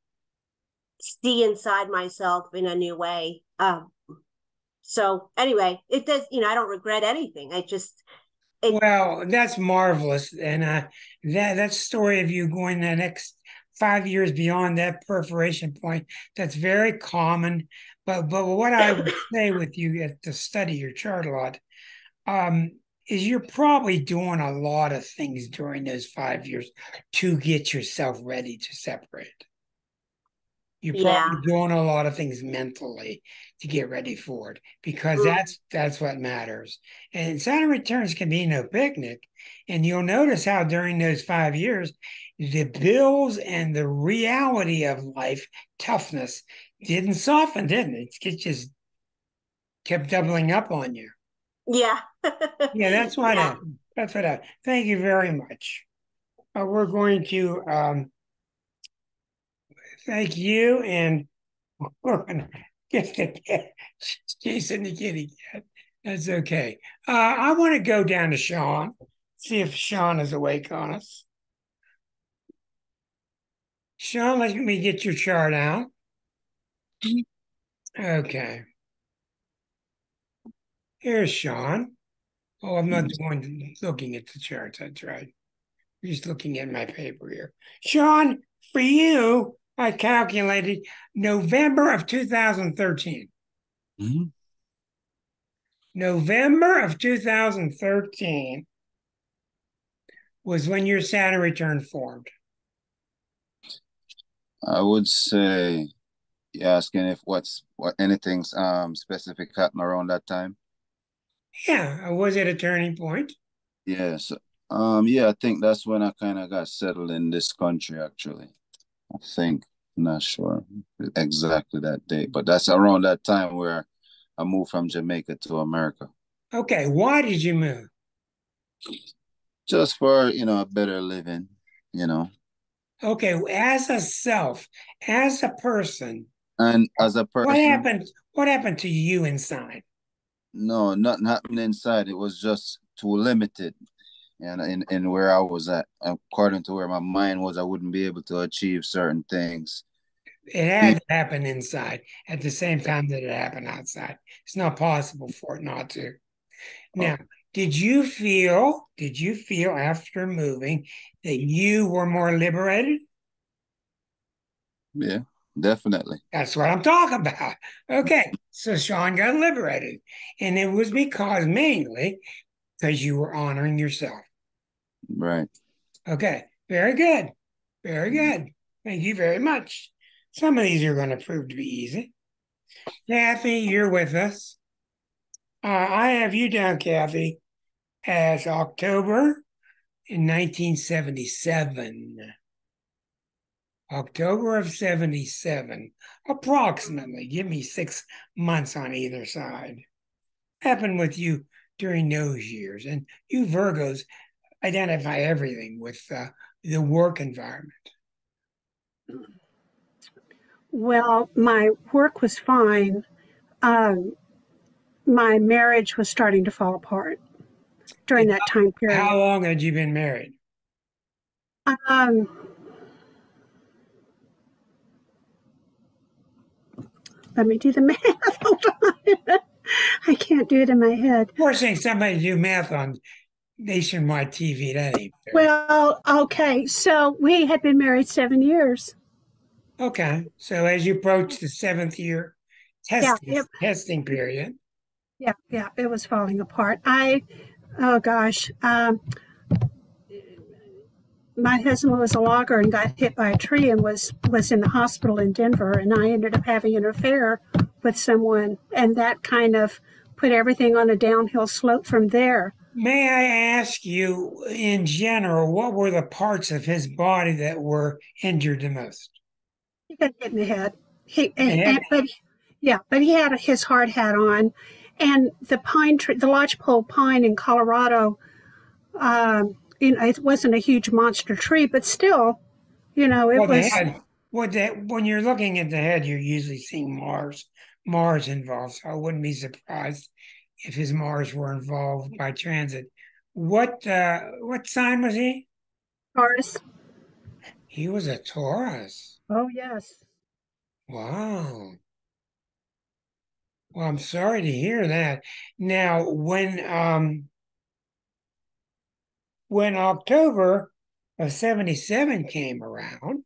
[SPEAKER 5] see inside myself in a new way. So anyway, it does, I don't regret anything.
[SPEAKER 1] Well, that's marvelous, and that story of you going the next 5 years beyond that perforation point, that's very common. But what I would say with you to study your chart a lot, is you're probably doing a lot of things during those 5 years to get yourself ready to separate. You're probably doing a lot of things mentally to get ready for it because that's what matters. And Saturn returns can be no picnic. And you'll notice how during those 5 years, the bills and the reality of life, toughness, didn't soften, didn't it? It just kept doubling up on you.
[SPEAKER 5] Yeah.
[SPEAKER 1] Yeah, that's what happened. That's what happened. Thank you very much. We're going to thank you, and we're going to get the cat, chasing the kitty cat. That's okay. I want to go down to Sean, see if Sean is awake on us. Sean, let me get your chart out. Okay. Here's Sean. Oh, I'm not looking at the charts. That's right. I'm just looking at my paper here. Sean, for you, I calculated November of 2013.
[SPEAKER 6] Mm-hmm.
[SPEAKER 1] November of 2013 was when your Saturn return formed.
[SPEAKER 6] I would say you're asking if what anything's specific happened around that time.
[SPEAKER 1] Yeah, was it a turning point?
[SPEAKER 6] Yes. Yeah, I think that's when I kind of got settled in this country, actually. I think, I'm not sure exactly that date, but that's around that time where I moved from Jamaica to America.
[SPEAKER 1] Okay, why did you move?
[SPEAKER 6] Just for, a better living,
[SPEAKER 1] Okay, as a self, as a person,
[SPEAKER 6] And as a person,
[SPEAKER 1] what happened to you inside?
[SPEAKER 6] no, nothing happened inside. It was just too limited. And in where I was at, according to where my mind was, I wouldn't be able to achieve certain things.
[SPEAKER 1] It had to happen inside at the same time that it happened outside. It's not possible for it not to. Now, did you feel after moving that you were more liberated?
[SPEAKER 6] Yeah, definitely.
[SPEAKER 1] That's what I'm talking about. Okay, so Sean got liberated, and it was mainly because you were honoring yourself.
[SPEAKER 6] Right.
[SPEAKER 1] Okay, very good. Very good. Thank you very much. Some of these are going to prove to be easy. Kathy, you're with us. I have you down, Kathy, as October in 1977. October of 77, approximately. Give me 6 months on either side. Happened with you during those years. And you Virgos identify everything with the work environment.
[SPEAKER 7] Well, my work was fine. My marriage was starting to fall apart during that time period.
[SPEAKER 1] How long had you been married?
[SPEAKER 7] Let me do the math. Hold on. I can't do it in my head.
[SPEAKER 1] Forcing somebody to do math on nationwide TV, that ain't fair.
[SPEAKER 7] Well, okay. So we had been married 7 years.
[SPEAKER 1] Okay. So as you approach the 7th year testing period.
[SPEAKER 7] Yeah, it was falling apart. Oh gosh. My husband was a logger and got hit by a tree and was in the hospital in Denver, and I ended up having an affair with someone, and that kind of put everything on a downhill slope from there.
[SPEAKER 1] May I ask you, in general, what were the parts of his body that were injured the most?
[SPEAKER 7] He got hit in the head. But he had his hard hat on, and the pine tree, the lodgepole pine in Colorado. It wasn't a huge monster tree, but still, it was.
[SPEAKER 1] When you're looking at the head, you're usually seeing Mars involved. So I wouldn't be surprised if his Mars were involved by transit. What sign was he?
[SPEAKER 7] Taurus.
[SPEAKER 1] He was a Taurus.
[SPEAKER 7] Oh, yes.
[SPEAKER 1] Wow. Well, I'm sorry to hear that. Now, when October of 77 came around,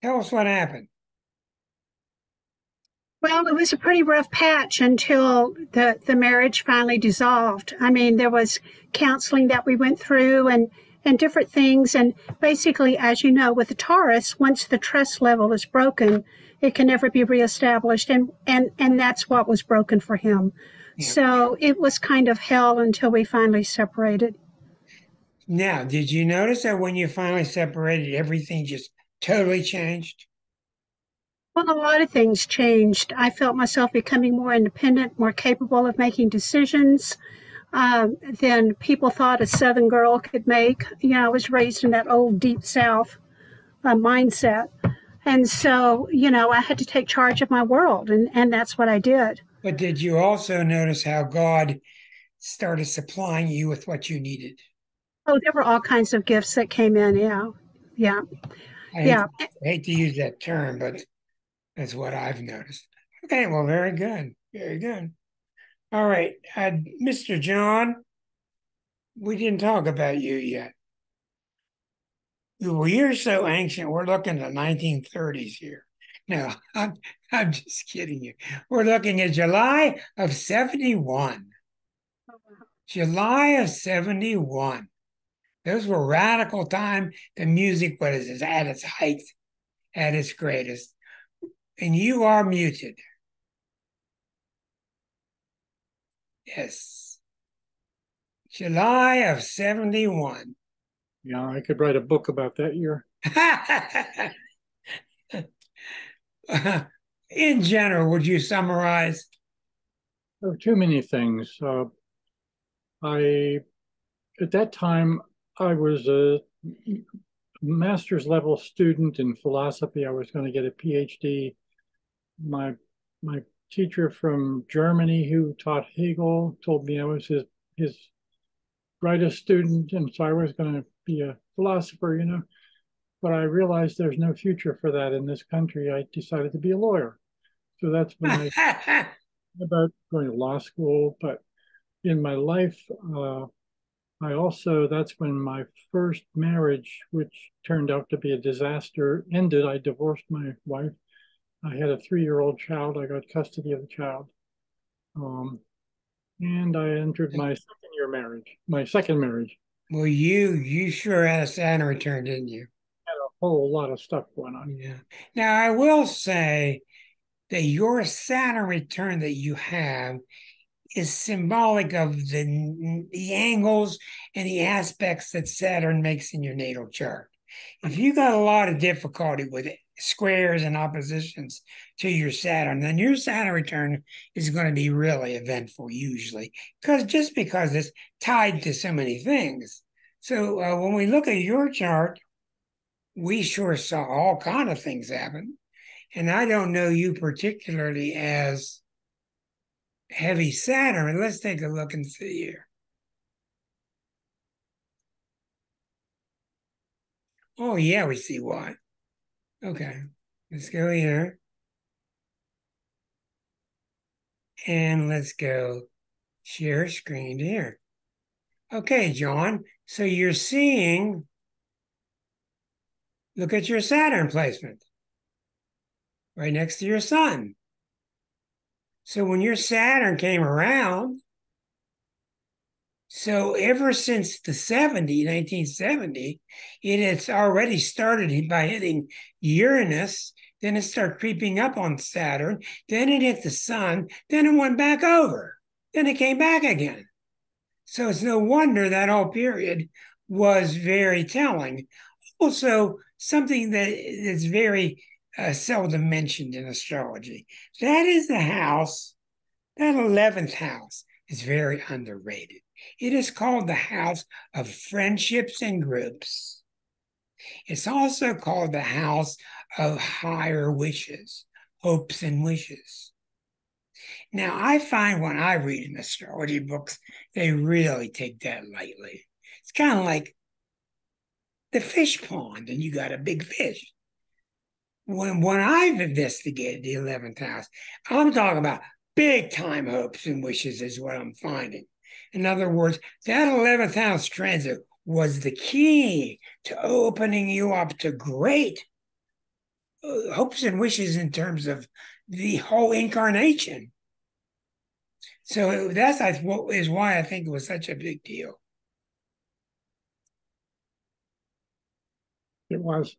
[SPEAKER 1] tell us what happened.
[SPEAKER 7] Well, it was a pretty rough patch until the marriage finally dissolved. I mean, there was counseling that we went through and different things. And basically, as you know, with the Taurus, once the trust level is broken, it can never be reestablished. And that's what was broken for him. Yeah. So it was kind of hell until we finally separated.
[SPEAKER 1] Now, did you notice that when you finally separated, everything just totally changed?
[SPEAKER 7] Well, a lot of things changed. I felt myself becoming more independent, more capable of making decisions than people thought a Southern girl could make. I was raised in that old deep South mindset. And so, I had to take charge of my world, and that's what I did.
[SPEAKER 1] But did you also notice how God started supplying you with what you needed?
[SPEAKER 7] Oh, there were all kinds of gifts that came in. Yeah.
[SPEAKER 1] I hate to use that term, but that's what I've noticed. Okay, well, very good. Very good. All right. Mr. John, we didn't talk about you yet. Well, you're so ancient. We're looking at the 1930s here. No, I'm just kidding you. We're looking at July of 71. Oh, wow. July of 71. Those were radical time. The music was at its height, at its greatest. And you are muted. Yes. July of 71.
[SPEAKER 8] Yeah, I could write a book about that year.
[SPEAKER 1] In general, would you summarize?
[SPEAKER 8] There were too many things. At that time, I was a master's level student in philosophy. I was going to get a PhD. My teacher from Germany who taught Hegel told me I was his brightest student, and so I was going to be a philosopher, But I realized there's no future for that in this country. I decided to be a lawyer. So that's when I about going to law school. But in my life, that's when my first marriage, which turned out to be a disaster, ended. I divorced my wife. I had a 3-year-old child. I got custody of the child. And I entered my second marriage.
[SPEAKER 1] Well, you sure had a Saturn return, didn't you?
[SPEAKER 8] Had a whole lot of stuff going on.
[SPEAKER 1] Yeah. Now, I will say that your Saturn return that you have is symbolic of the angles and the aspects that Saturn makes in your natal chart. If you got a lot of difficulty with squares and oppositions to your Saturn, then your Saturn return is going to be really eventful usually, because it's tied to so many things. So when we look at your chart, we sure saw all kind of things happen. And I don't know you particularly as heavy Saturn. Let's take a look and see here. Oh, yeah, we see why. Okay, let's go here. And let's go share screen here. Okay, John, so you're seeing, look at your Saturn placement right next to your sun. So when your Saturn came around, so ever since the 1970, it has already started by hitting Uranus, then it started creeping up on Saturn, then it hit the sun, then it went back over, then it came back again. So it's no wonder that whole period was very telling. Also, something that is very seldom mentioned in astrology. That is the house, that 11th house is very underrated. It is called the house of friendships and groups. It's also called the house of higher wishes, hopes and wishes. Now, I find when I read in astrology books, they really take that lightly. It's kind of like the fish pond, and you got a big fish. When I've investigated the 11th house, I'm talking about big time hopes and wishes is what I'm finding. In other words, that 11th house transit was the key to opening you up to great hopes and wishes in terms of the whole incarnation. So that's why I think it was such a big deal.
[SPEAKER 8] It was.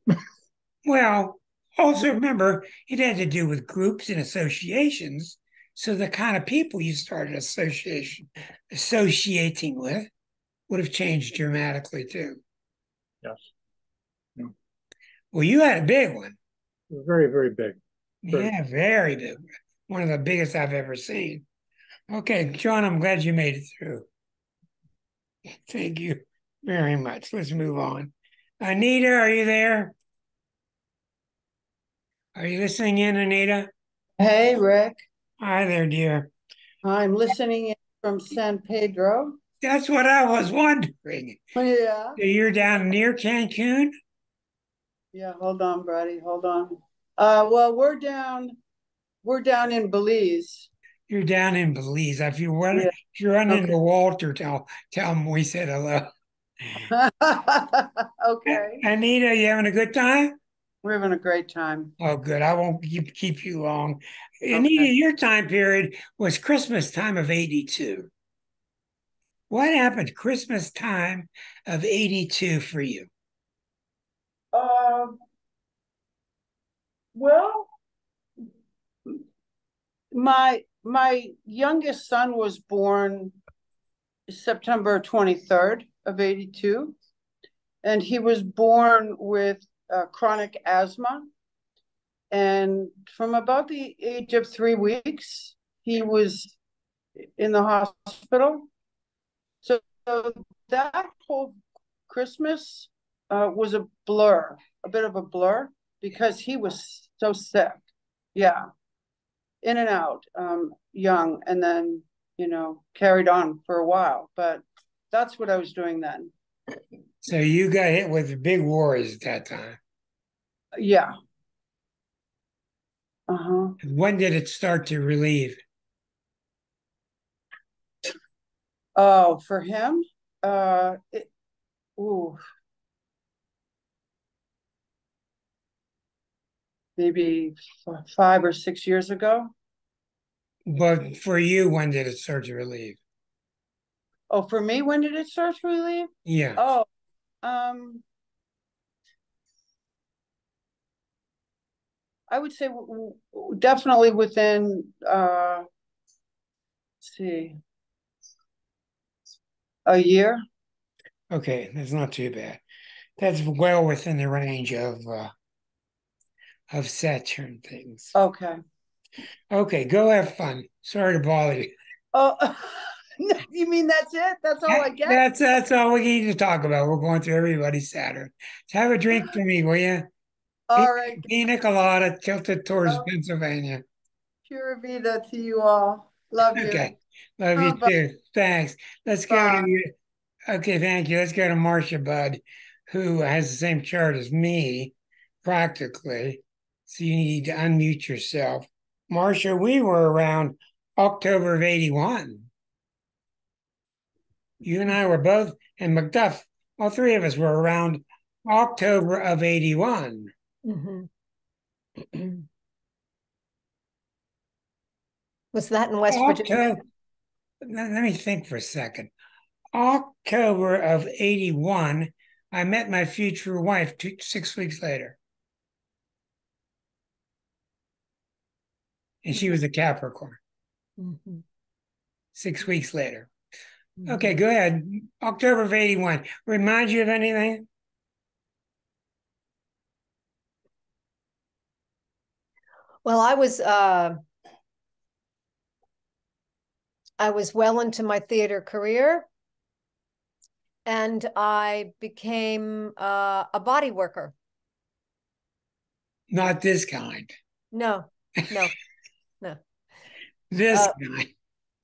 [SPEAKER 1] Well, also remember, it had to do with groups and associations. So the kind of people you started associating with would have changed dramatically too.
[SPEAKER 8] Yes. Yeah.
[SPEAKER 1] Well, you had a big one.
[SPEAKER 8] Very, very big.
[SPEAKER 1] Yeah, very big. One of the biggest I've ever seen. Okay, John, I'm glad you made it through. Thank you very much. Let's move on. Anita, are you there? Are you listening in, Anita?
[SPEAKER 9] Hey, Rick.
[SPEAKER 1] Hi there, dear.
[SPEAKER 9] I'm listening in from San Pedro.
[SPEAKER 1] That's what I was wondering.
[SPEAKER 9] Yeah.
[SPEAKER 1] So you're down near Cancun?
[SPEAKER 9] Yeah, hold on, buddy. Hold on. Well, we're down in Belize.
[SPEAKER 1] You're down in Belize. If you run into Walter, tell him we said hello.
[SPEAKER 9] Okay.
[SPEAKER 1] Anita, you having a good time?
[SPEAKER 9] We're having a great time.
[SPEAKER 1] Oh, good. I won't keep you long. Anita, your time period was Christmas time of 82. What happened Christmas time of 82 for you?
[SPEAKER 9] Well, my youngest son was born September 23rd of 82, and he was born with chronic asthma. And from about the age of 3 weeks, he was in the hospital. So that whole Christmas was a bit of a blur, because he was so sick. Yeah. In and out, young, and then, carried on for a while. But that's what I was doing then.
[SPEAKER 1] So you got hit with big worries at that time.
[SPEAKER 9] Yeah. Uh-huh.
[SPEAKER 1] When did it start to relieve?
[SPEAKER 9] Oh, for him? Maybe 5 or 6 years ago.
[SPEAKER 1] But for you, when did it start to relieve?
[SPEAKER 9] Oh, for me, when did it start to relieve?
[SPEAKER 1] Yeah.
[SPEAKER 9] Oh, I would say definitely within, let's see, a year.
[SPEAKER 1] Okay, that's not too bad. That's well within the range of Saturn things.
[SPEAKER 9] Okay.
[SPEAKER 1] Okay, go have fun. Sorry to bother you.
[SPEAKER 9] Oh, you mean that's it? That's all I get?
[SPEAKER 1] That's all we need to talk about. We're going through everybody's Saturn. So have a drink for me, will you?
[SPEAKER 9] All right.
[SPEAKER 1] Pina colada tilted towards Pennsylvania.
[SPEAKER 9] Pura vida to you all. Love you.
[SPEAKER 1] Okay. Love you too. Thanks. Let's go to you. Okay, thank you. Let's go to Marcia Budd, who has the same chart as me, practically. So you need to unmute yourself. Marcia, we were around October of 81. You and I were both, and McDuff, all three of us were around October of 81.
[SPEAKER 10] Mm-hmm. Was that in West Virginia?
[SPEAKER 1] Let me think for a second. October of 81, I met my future wife 6 weeks later. And she was a Capricorn.
[SPEAKER 10] Mm-hmm.
[SPEAKER 1] 6 weeks later. Okay, go ahead. October of 81. Remind you of anything?
[SPEAKER 10] Well, I was well into my theater career, and I became a body worker.
[SPEAKER 1] Not this kind.
[SPEAKER 10] No.
[SPEAKER 1] This kind.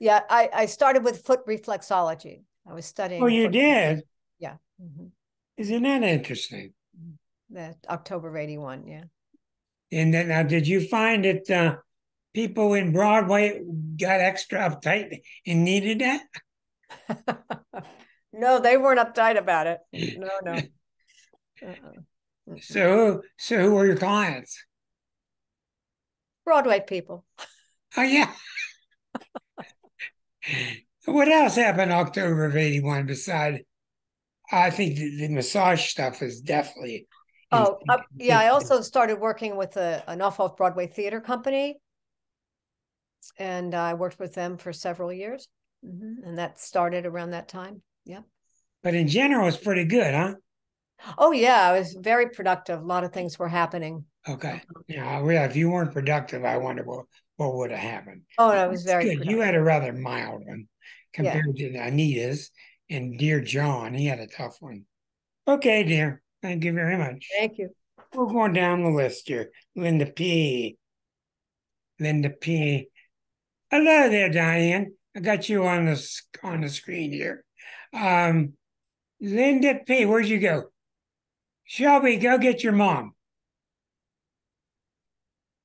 [SPEAKER 10] Yeah, I started with foot reflexology. I was studying.
[SPEAKER 1] Oh, you did?
[SPEAKER 10] Yeah. Mm-hmm.
[SPEAKER 1] Isn't that interesting?
[SPEAKER 10] That October of 81, yeah.
[SPEAKER 1] And then now, did you find that people in Broadway got extra uptight and needed that?
[SPEAKER 10] No, they weren't uptight about it. No.
[SPEAKER 1] So who were your clients?
[SPEAKER 10] Broadway people.
[SPEAKER 1] Oh, yeah. What else happened October of 81 besides, I think the massage stuff is definitely.
[SPEAKER 10] Yeah, I also started working with an off-Broadway theater company, and I worked with them for several years, and that started around that time. Yeah.
[SPEAKER 1] But in general, it's pretty good, huh?
[SPEAKER 10] Oh, yeah, it was very productive. A lot of things were happening.
[SPEAKER 1] Okay. Yeah, if you weren't productive, I wonder what would have happened.
[SPEAKER 10] Oh, no, it was very
[SPEAKER 1] good.
[SPEAKER 10] productive.
[SPEAKER 1] You had a rather mild one compared to Anita's, and dear John, he had a tough one. Okay, dear. Thank you very much.
[SPEAKER 10] Thank you.
[SPEAKER 1] We're going down the list here. Linda P. Hello there, Diane. I got you on the screen here. Linda P. Where'd you go? Shelby, go get your mom.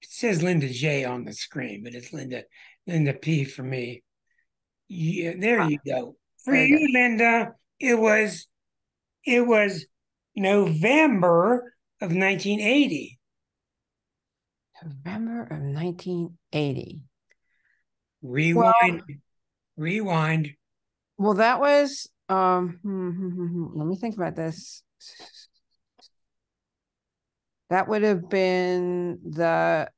[SPEAKER 1] It says Linda J on the screen, but it's Linda P for me. Yeah, there you go. For you, Linda, it was November of 1980.
[SPEAKER 11] November of 1980.
[SPEAKER 1] Rewind.
[SPEAKER 11] Well, that was let me think about this. That would have been the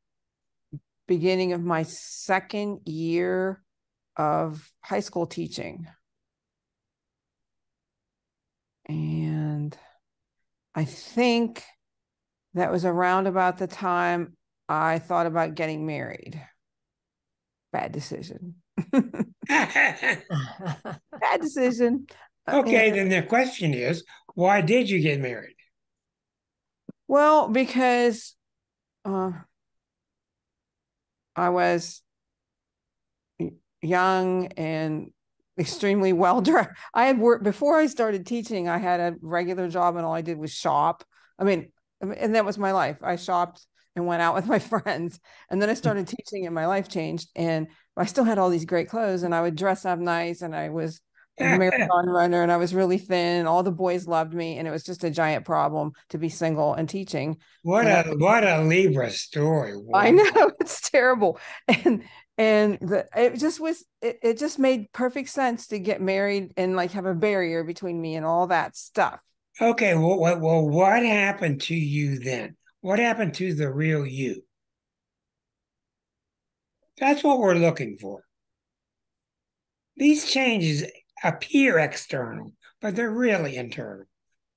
[SPEAKER 11] beginning of my second year of high school teaching. And I think that was around about the time I thought about getting married. Bad decision. Bad decision.
[SPEAKER 1] Okay, then the question is, why did you get married?
[SPEAKER 11] Well, because I was young and extremely well dressed. I had worked before I started teaching. I had a regular job, and all I did was shop. And that was my life. I shopped and went out with my friends. And then I started teaching, and my life changed. And I still had all these great clothes, and I would dress up nice, and I was a marathon runner, and I was really thin, and all the boys loved me, and it was just a giant problem to be single and teaching.
[SPEAKER 1] What a Libra story. Wow.
[SPEAKER 11] I know, it's terrible. And it just made perfect sense to get married and like have a barrier between me and all that stuff.
[SPEAKER 1] Okay, well, what happened to you then? What happened to the real you? That's what we're looking for. These changes appear external, but they're really internal.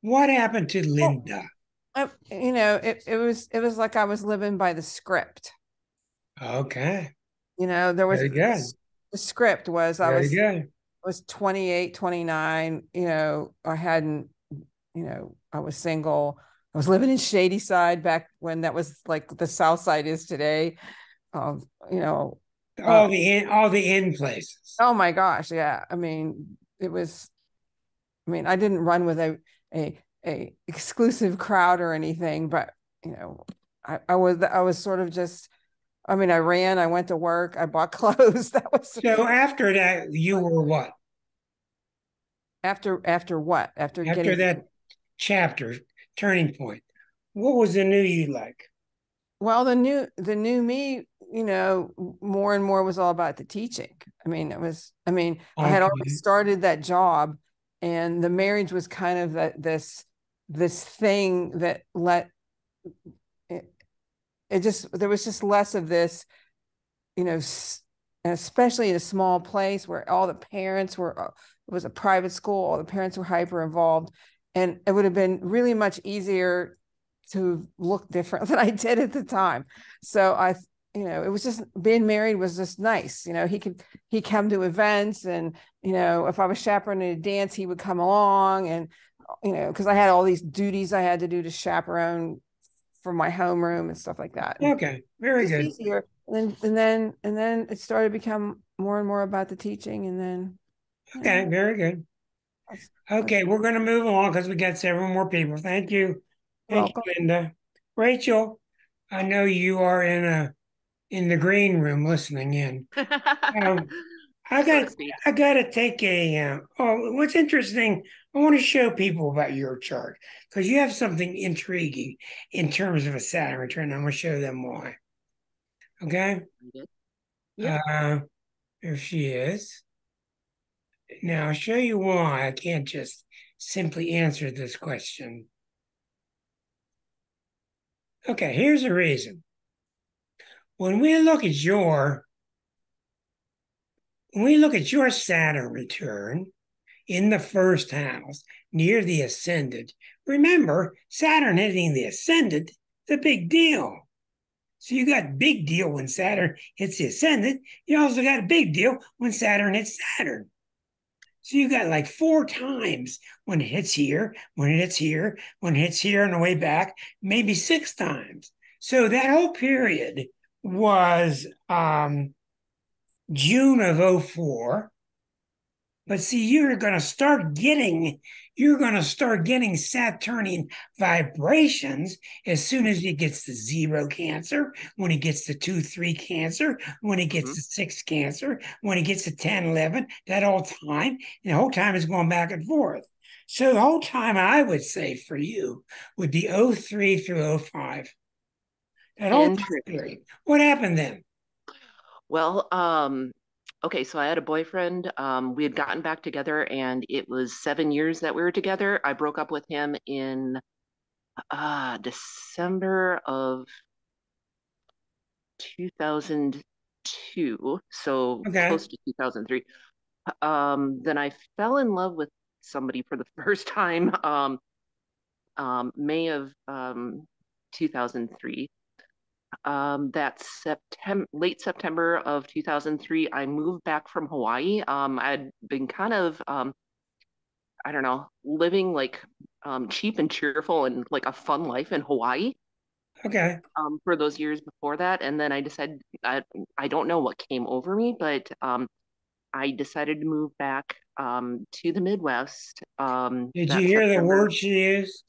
[SPEAKER 1] What happened to Linda?
[SPEAKER 11] You know, it was like I was living by the script.
[SPEAKER 1] Okay.
[SPEAKER 11] You know, there was
[SPEAKER 1] very good.
[SPEAKER 11] The script was
[SPEAKER 1] Very good.
[SPEAKER 11] I was 28, 29, you know, I hadn't, you know, I was single. I was living in Shadyside back when that was like the South Side is today. You know,
[SPEAKER 1] all the in places.
[SPEAKER 11] Oh my gosh, yeah. I mean, I didn't run with a exclusive crowd or anything, but you know, I was sort of just, I mean, I ran, I went to work, I bought clothes. That was
[SPEAKER 1] so after that, you were what?
[SPEAKER 11] After what? After
[SPEAKER 1] getting that chapter, turning point. What was the new you like?
[SPEAKER 11] Well, the new me, you know, more and more was all about the teaching. I mean, I had already started that job, and the marriage was kind of this thing that there was just less of this, you know, especially in a small place where all the parents were, it was a private school, all the parents were hyper involved, and it would have been really much easier to look different than I did at the time. So you know, it was just, being married was just nice. You know, he'd come to events, and, you know, if I was chaperoning a dance, he would come along, and, you know, because I had all these duties I had to do to chaperone for my homeroom and stuff like that.
[SPEAKER 1] Okay, very good.
[SPEAKER 11] Easier. And then it started to become more and more about the teaching, and then.
[SPEAKER 1] Okay, very good. Okay, we're going to move along because we got several more people. Thank you. Thank you, Linda. Rachel, I know you are in the green room listening in. I got to take what's interesting, I want to show people about your chart because you have something intriguing in terms of a Saturn return. I'm going to show them why. Okay? Yeah. There she is. Now, I'll show you why I can't just simply answer this question. Okay, here's the reason. When we look at your Saturn return in the first house near the ascendant, remember, Saturn hitting the ascendant is a big deal. So you got big deal when Saturn hits the ascendant. You also got a big deal when Saturn hits Saturn. So you got like 4 times when it hits here, when it hits here, when it hits here on the way back, maybe 6 times. So that whole period was June of 2004. But see, you're going to start getting Saturnian vibrations as soon as it gets to 0 Cancer, when it gets to 2-3 Cancer, when it gets to 6 Cancer, when it gets to 10-11, that whole time. And the whole time is going back and forth. So the whole time, I would say for you would be 2003 through 2005. That whole period. What happened then?
[SPEAKER 12] Well, okay, so I had a boyfriend. We had gotten back together, and it was 7 years that we were together. I broke up with him in December of 2002, so close to 2003. Then I fell in love with somebody for the first time, May of 2003. That's late September of 2003. I moved back from Hawaii. I'd been kind of, I don't know, living like cheap and cheerful and like a fun life in Hawaii.
[SPEAKER 1] Okay.
[SPEAKER 12] For those years before that. And then I decided, I don't know what came over me, but I decided to move back to the Midwest.
[SPEAKER 1] Did you hear the word she used?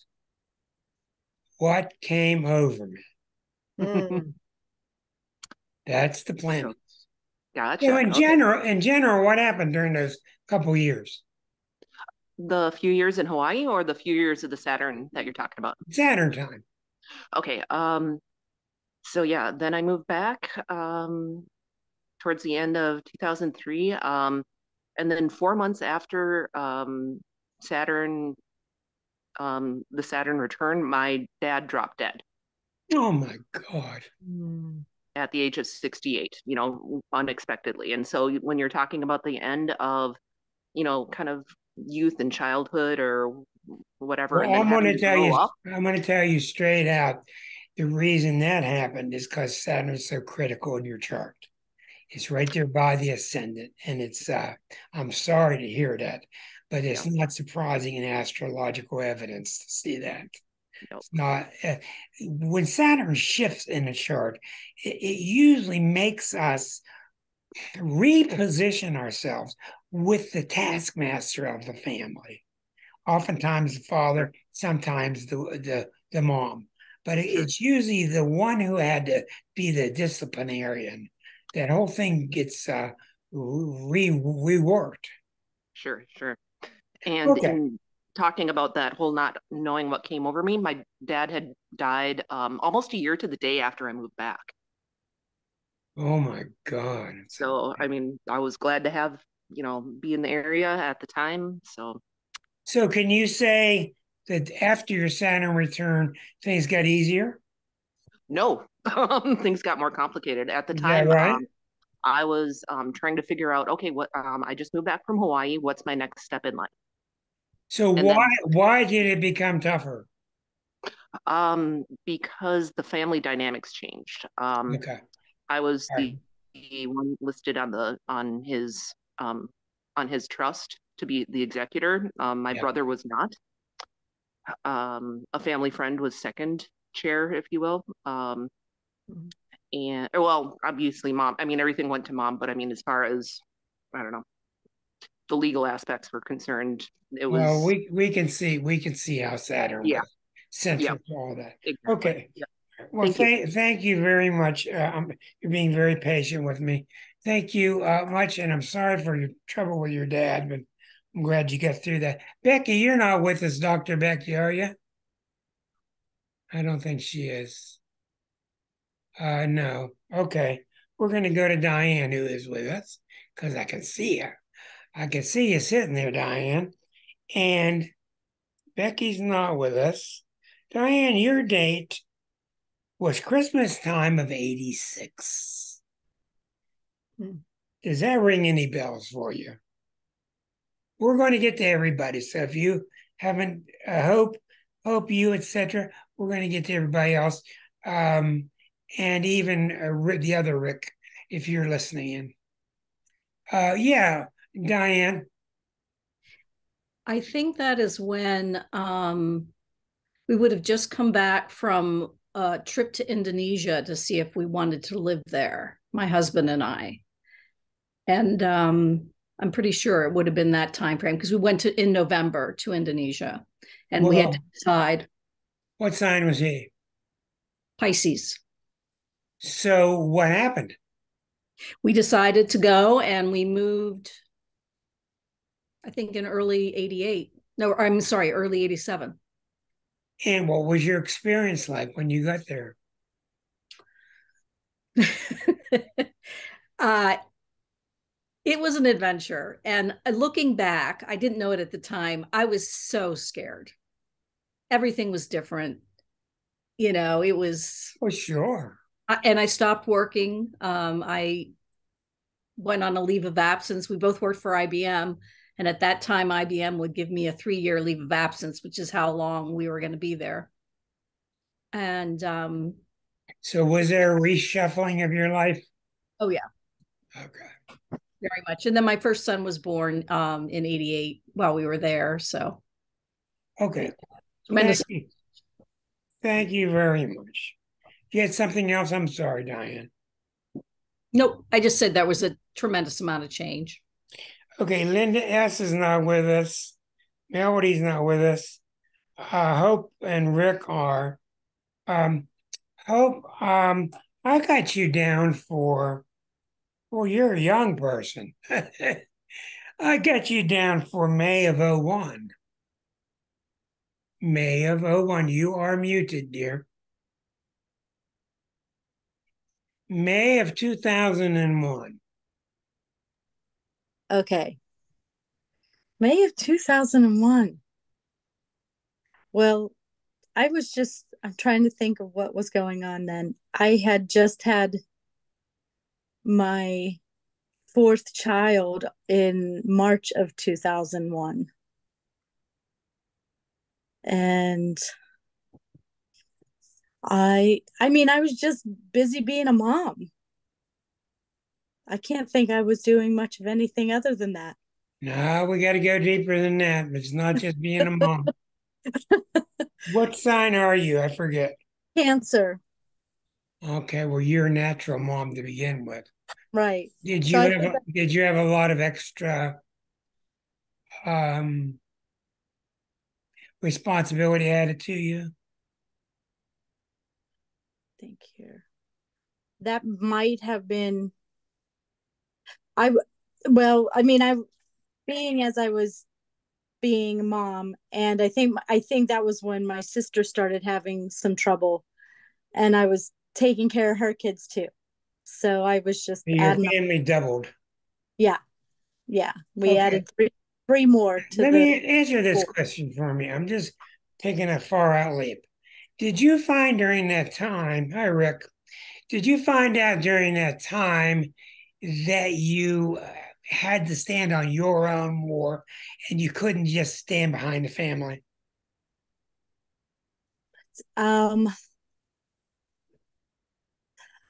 [SPEAKER 1] What came over me? That's the planet.
[SPEAKER 12] Gotcha.
[SPEAKER 1] So in general, what happened during those couple years?
[SPEAKER 12] The few years in Hawaii, or the few years of the Saturn that you're talking about?
[SPEAKER 1] Saturn time.
[SPEAKER 12] Okay. So yeah, then I moved back towards the end of 2003. And then 4 months after Saturn, the Saturn return, my dad dropped dead.
[SPEAKER 1] Oh my God.
[SPEAKER 12] at the age of 68, you know, unexpectedly. And so when you're talking about the end of, you know, kind of youth and childhood or whatever,
[SPEAKER 1] Well,
[SPEAKER 12] and then
[SPEAKER 1] I'm going
[SPEAKER 12] having
[SPEAKER 1] to
[SPEAKER 12] to
[SPEAKER 1] tell
[SPEAKER 12] grow
[SPEAKER 1] you,
[SPEAKER 12] up.
[SPEAKER 1] I'm going to tell you straight out. The reason that happened is because Saturn is so critical in your chart. It's right there by the ascendant, and it's. I'm sorry to hear that, but it's not surprising in astrological evidence to see that. It's not when Saturn shifts in a chart, it usually makes us reposition ourselves with the taskmaster of the family. Oftentimes the father, sometimes the mom, but it's usually the one who had to be the disciplinarian. That whole thing gets reworked.
[SPEAKER 12] Sure. And
[SPEAKER 1] Okay.
[SPEAKER 12] in talking about that whole not knowing what came over me, my dad had died almost a year to the day after I moved back.
[SPEAKER 1] Oh my God.
[SPEAKER 12] So, I mean, I was glad to have, you know, be in the area at the time.
[SPEAKER 1] So can you say that after your Saturn return, things got easier?
[SPEAKER 12] No, things got more complicated. At the
[SPEAKER 1] Is
[SPEAKER 12] time,
[SPEAKER 1] that right?
[SPEAKER 12] I was trying to figure out, okay, what I just moved back from Hawaii. What's my next step in life?
[SPEAKER 1] So
[SPEAKER 12] And
[SPEAKER 1] why did it become tougher?
[SPEAKER 12] Because the family dynamics changed.
[SPEAKER 1] Okay.
[SPEAKER 12] I was
[SPEAKER 1] Right.
[SPEAKER 12] the one listed on his trust to be the executor. My brother was not. A family friend was second chair, if you will. And well, obviously mom. I mean, everything went to mom, but I mean, as far as I don't know, the legal aspects were concerned, it
[SPEAKER 1] Well,
[SPEAKER 12] was
[SPEAKER 1] we can see how Saturn was central to all that.
[SPEAKER 12] exactly.
[SPEAKER 1] Okay. Well, thank you very much. You're being very patient with me. Thank you much, and I'm sorry for your trouble with your dad, but I'm glad you got through that. Becky, you're not with us, Dr. Becky, are you? I don't think she is. No. Okay. We're going to go to Diane, who is with us, because I can see her. I can see you sitting there, Diane. And Becky's not with us. Diane, your date was Christmas time of 86. Does that ring any bells for you? We're going to get to everybody. So if you haven't, Hope you, etc., we're going to get to everybody else. And even the other Rick, if you're listening in. Yeah, Diane.
[SPEAKER 13] I think that is when we would have just come back from a trip to Indonesia to see if we wanted to live there, my husband and I. And I'm pretty sure it would have been that time frame because we went in November to Indonesia and we had to decide.
[SPEAKER 1] What sign was he?
[SPEAKER 13] Pisces.
[SPEAKER 1] So what happened?
[SPEAKER 13] We decided to go and we moved, I think in early 88. No, I'm sorry, early 87.
[SPEAKER 1] And what was your experience like when you got there?
[SPEAKER 13] It was an adventure. And looking back, I didn't know it at the time. I was so scared. Everything was different. You know, it was.
[SPEAKER 1] Oh, sure.
[SPEAKER 13] And I stopped working. I went on a leave of absence. We both worked for IBM. And at that time, IBM would give me a 3-year leave of absence, which is how long we were going to be there. And
[SPEAKER 1] so was there a reshuffling of your life?
[SPEAKER 13] Oh, yeah.
[SPEAKER 1] Okay.
[SPEAKER 13] Very much. And then my first son was born in 88 while we were there. So.
[SPEAKER 1] Okay.
[SPEAKER 13] Tremendous.
[SPEAKER 1] Thank you very much. If you had something else, I'm sorry, Diane.
[SPEAKER 13] Nope. I just said there was a tremendous amount of change.
[SPEAKER 1] Okay, Linda S. is not with us. Melody's not with us. Hope and Rick are. Hope, I got you down for, well, you're a young person. I got you down for May of 01. May of 01. You are muted, dear. May of 2001.
[SPEAKER 14] Okay. May of 2001. Well, I'm trying to think of what was going on then. I had just had my fourth child in March of 2001. And I mean, I was just busy being a mom. I can't think I was doing much of anything other than that.
[SPEAKER 1] No, we got to go deeper than that. It's not just being a mom. What sign are you? I forget.
[SPEAKER 14] Cancer.
[SPEAKER 1] Okay, well, you're a natural mom to begin with.
[SPEAKER 14] Right.
[SPEAKER 1] Did
[SPEAKER 14] So
[SPEAKER 1] you have a lot of extra responsibility added to you?
[SPEAKER 14] Think here. That might have been being as I was being a mom, and I think that was when my sister started having some trouble, and I was taking care of her kids too. So I was just
[SPEAKER 1] Your family doubled.
[SPEAKER 14] Yeah. We added three more to
[SPEAKER 1] Let me answer this question for me. I'm just taking a far out leap. Did you find during that time, hi Rick, did you find out during that time that you had to stand on your own more and you couldn't just stand behind the family?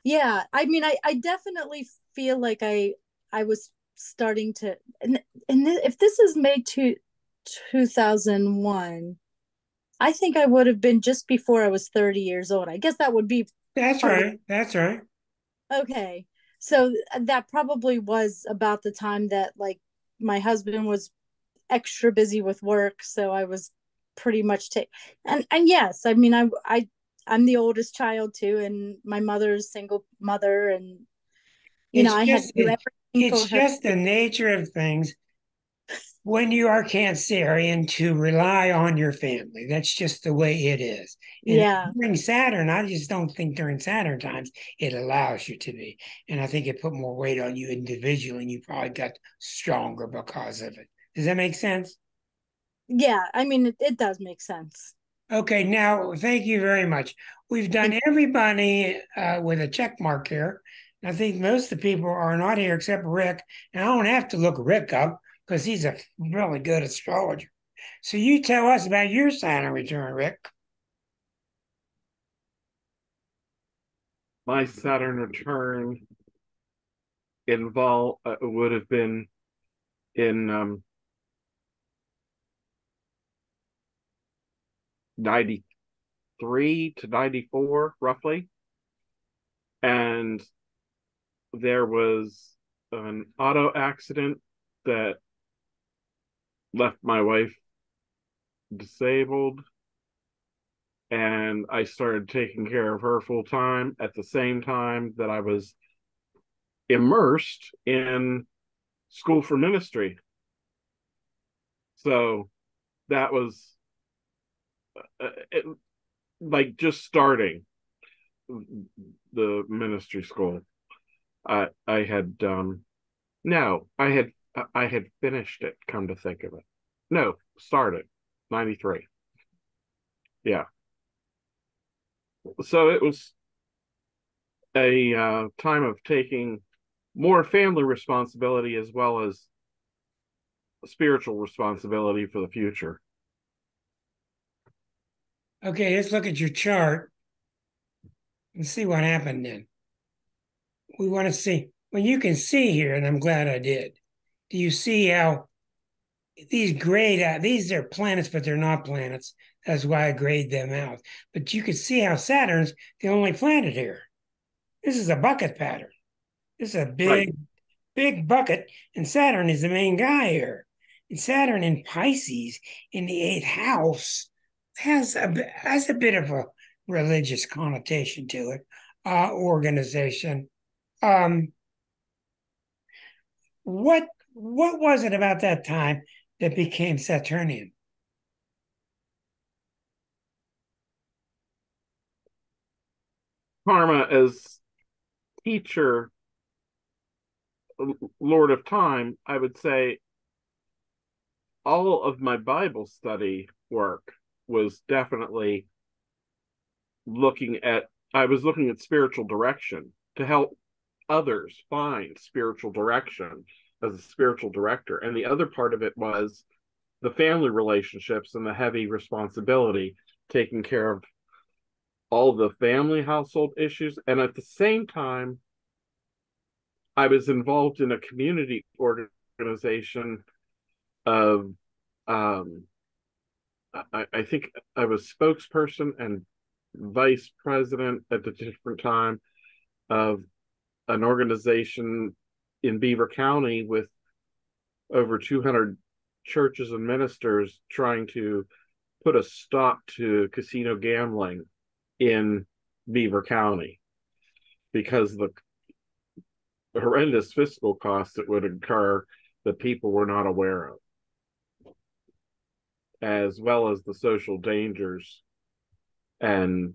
[SPEAKER 14] Yeah, I mean, I definitely feel like I was starting to, and if this is May 2001, I think I would have been just before I was 30 years old. I guess that would be.
[SPEAKER 1] That's right. That's right.
[SPEAKER 14] Okay. So that probably was about the time that like my husband was extra busy with work. So I was pretty much and yes, I mean, I'm the oldest child too, and my mother's single mother, and I had to do everything
[SPEAKER 1] it's
[SPEAKER 14] for her.
[SPEAKER 1] just the nature of things when you are Cancerian to rely on your family. That's just the way it is. And
[SPEAKER 14] yeah.
[SPEAKER 1] During Saturn, I just don't think during Saturn times it allows you to be. And I think it put more weight on you individually, and you probably got stronger because of it. Does that make sense?
[SPEAKER 14] Yeah, I mean, it does make sense.
[SPEAKER 1] Okay, now thank you very much. We've done everybody with a check mark here. I think most of the people are not here except Rick. And I don't have to look Rick up because he's a really good astrologer. So you tell us about your Saturn return, Rick.
[SPEAKER 15] My Saturn return would have been in 93 to 94 roughly, and there was an auto accident that left my wife disabled, and I started taking care of her full time at the same time that I was immersed in school for ministry. So that was like just starting the ministry school. I had finished it, come to think of it. No, started 93. Yeah. So it was a time of taking more family responsibility as well as spiritual responsibility for the future.
[SPEAKER 1] Okay, let's look at your chart and see what happened then. We want to see, well, you can see here, and I'm glad I did. Do you see how these grayed out? These are planets, but they're not planets. That's why I grayed them out. But you can see how Saturn's the only planet here. This is a bucket pattern. This is a big bucket, and Saturn is the main guy here. And Saturn in Pisces in the 8th house has a bit of a religious connotation to it, organization. What was it about that time that became Saturnian?
[SPEAKER 15] Karma as teacher, Lord of Time, I would say all of my Bible study work was definitely I was looking at spiritual direction to help others find spiritual direction as a spiritual director. And the other part of it was the family relationships and the heavy responsibility, taking care of all the family household issues. And at the same time, I was involved in a community organization of, I think I was spokesperson and vice president at the different time of an organization in Beaver County with over 200 churches and ministers trying to put a stop to casino gambling in Beaver County because the horrendous fiscal costs that would incur that people were not aware of, as well as the social dangers and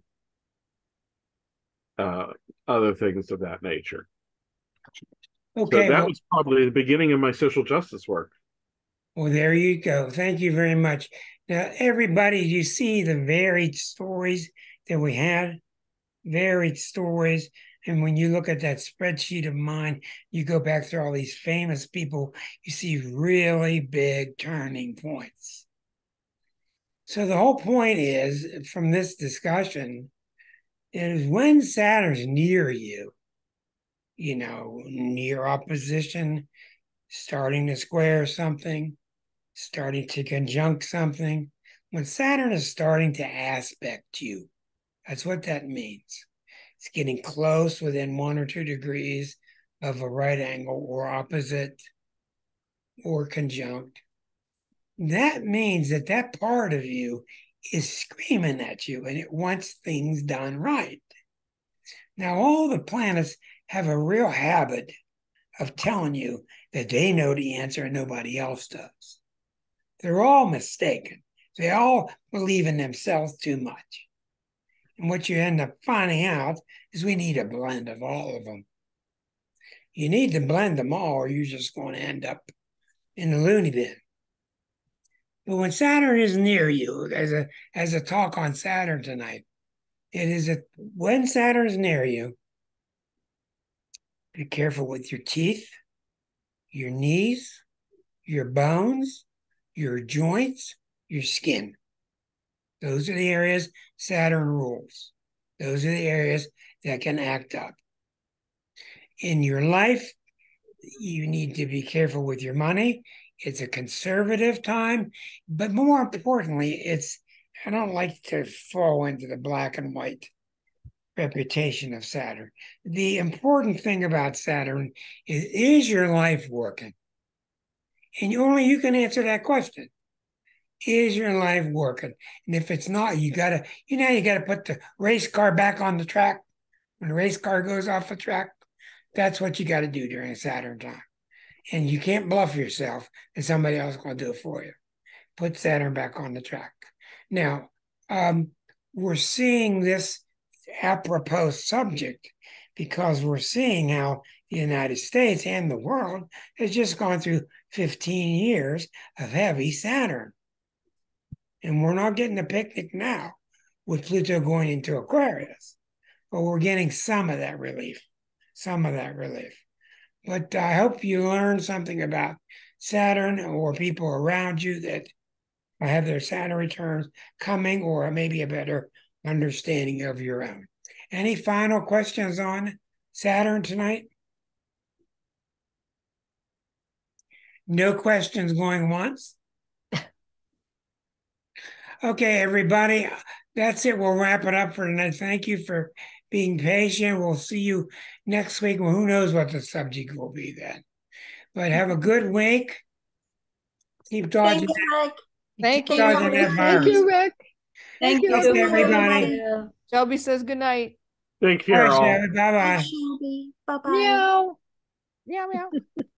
[SPEAKER 15] other things of that nature.
[SPEAKER 1] Okay,
[SPEAKER 15] so that was probably the beginning of my social justice work.
[SPEAKER 1] Well, there you go. Thank you very much. Now, everybody, you see the varied stories that we had, varied stories. And when you look at that spreadsheet of mine, you go back through all these famous people, you see really big turning points. So the whole point is, from this discussion, is when Saturn's near you, you know, near opposition, starting to square something, starting to conjunct something, when Saturn is starting to aspect you, that's what that means. It's getting close within 1 or 2 degrees of a right angle or opposite or conjunct. That means that that part of you is screaming at you and it wants things done right. Now, all the planets have a real habit of telling you that they know the answer and nobody else does. They're all mistaken. They all believe in themselves too much. And what you end up finding out is we need a blend of all of them. You need to blend them all or you're just going to end up in the loony bin. But when Saturn is near you, as a talk on Saturn tonight, it is when Saturn is near you, be careful with your teeth, your knees, your bones, your joints, your skin. Those are the areas Saturn rules. Those are the areas that can act up. In your life, you need to be careful with your money. It's a conservative time, but more importantly, I don't like to fall into the black and white reputation of Saturn. The important thing about Saturn is your life working? And only you can answer that question. Is your life working? And if it's not, you gotta put the race car back on the track. When the race car goes off the track, that's what you got to do during Saturn time. And you can't bluff yourself and somebody else is going to do it for you. Put Saturn back on the track. Now, we're seeing this apropos subject because we're seeing how the United States and the world has just gone through 15 years of heavy Saturn. And we're not getting a picnic now with Pluto going into Aquarius, but we're getting some of that relief. But I hope you learned something about Saturn or people around you that have their Saturn returns coming, or maybe a better understanding of your own. Any final questions on Saturn tonight? No questions going once? Okay, everybody, that's it. We'll wrap it up for tonight. Thank you for being patient. We'll see you next week. Well, who knows what the subject will be then. But have a good week. Keep dodging that.
[SPEAKER 11] Thank you.
[SPEAKER 2] Thank you, Rick.
[SPEAKER 10] Thank you,
[SPEAKER 1] everybody.
[SPEAKER 11] Shelby says good night.
[SPEAKER 15] Thank you.
[SPEAKER 1] All right, Shelby. Bye-bye.
[SPEAKER 5] Shelby. Bye-bye.
[SPEAKER 2] Meow.
[SPEAKER 11] Meow, meow.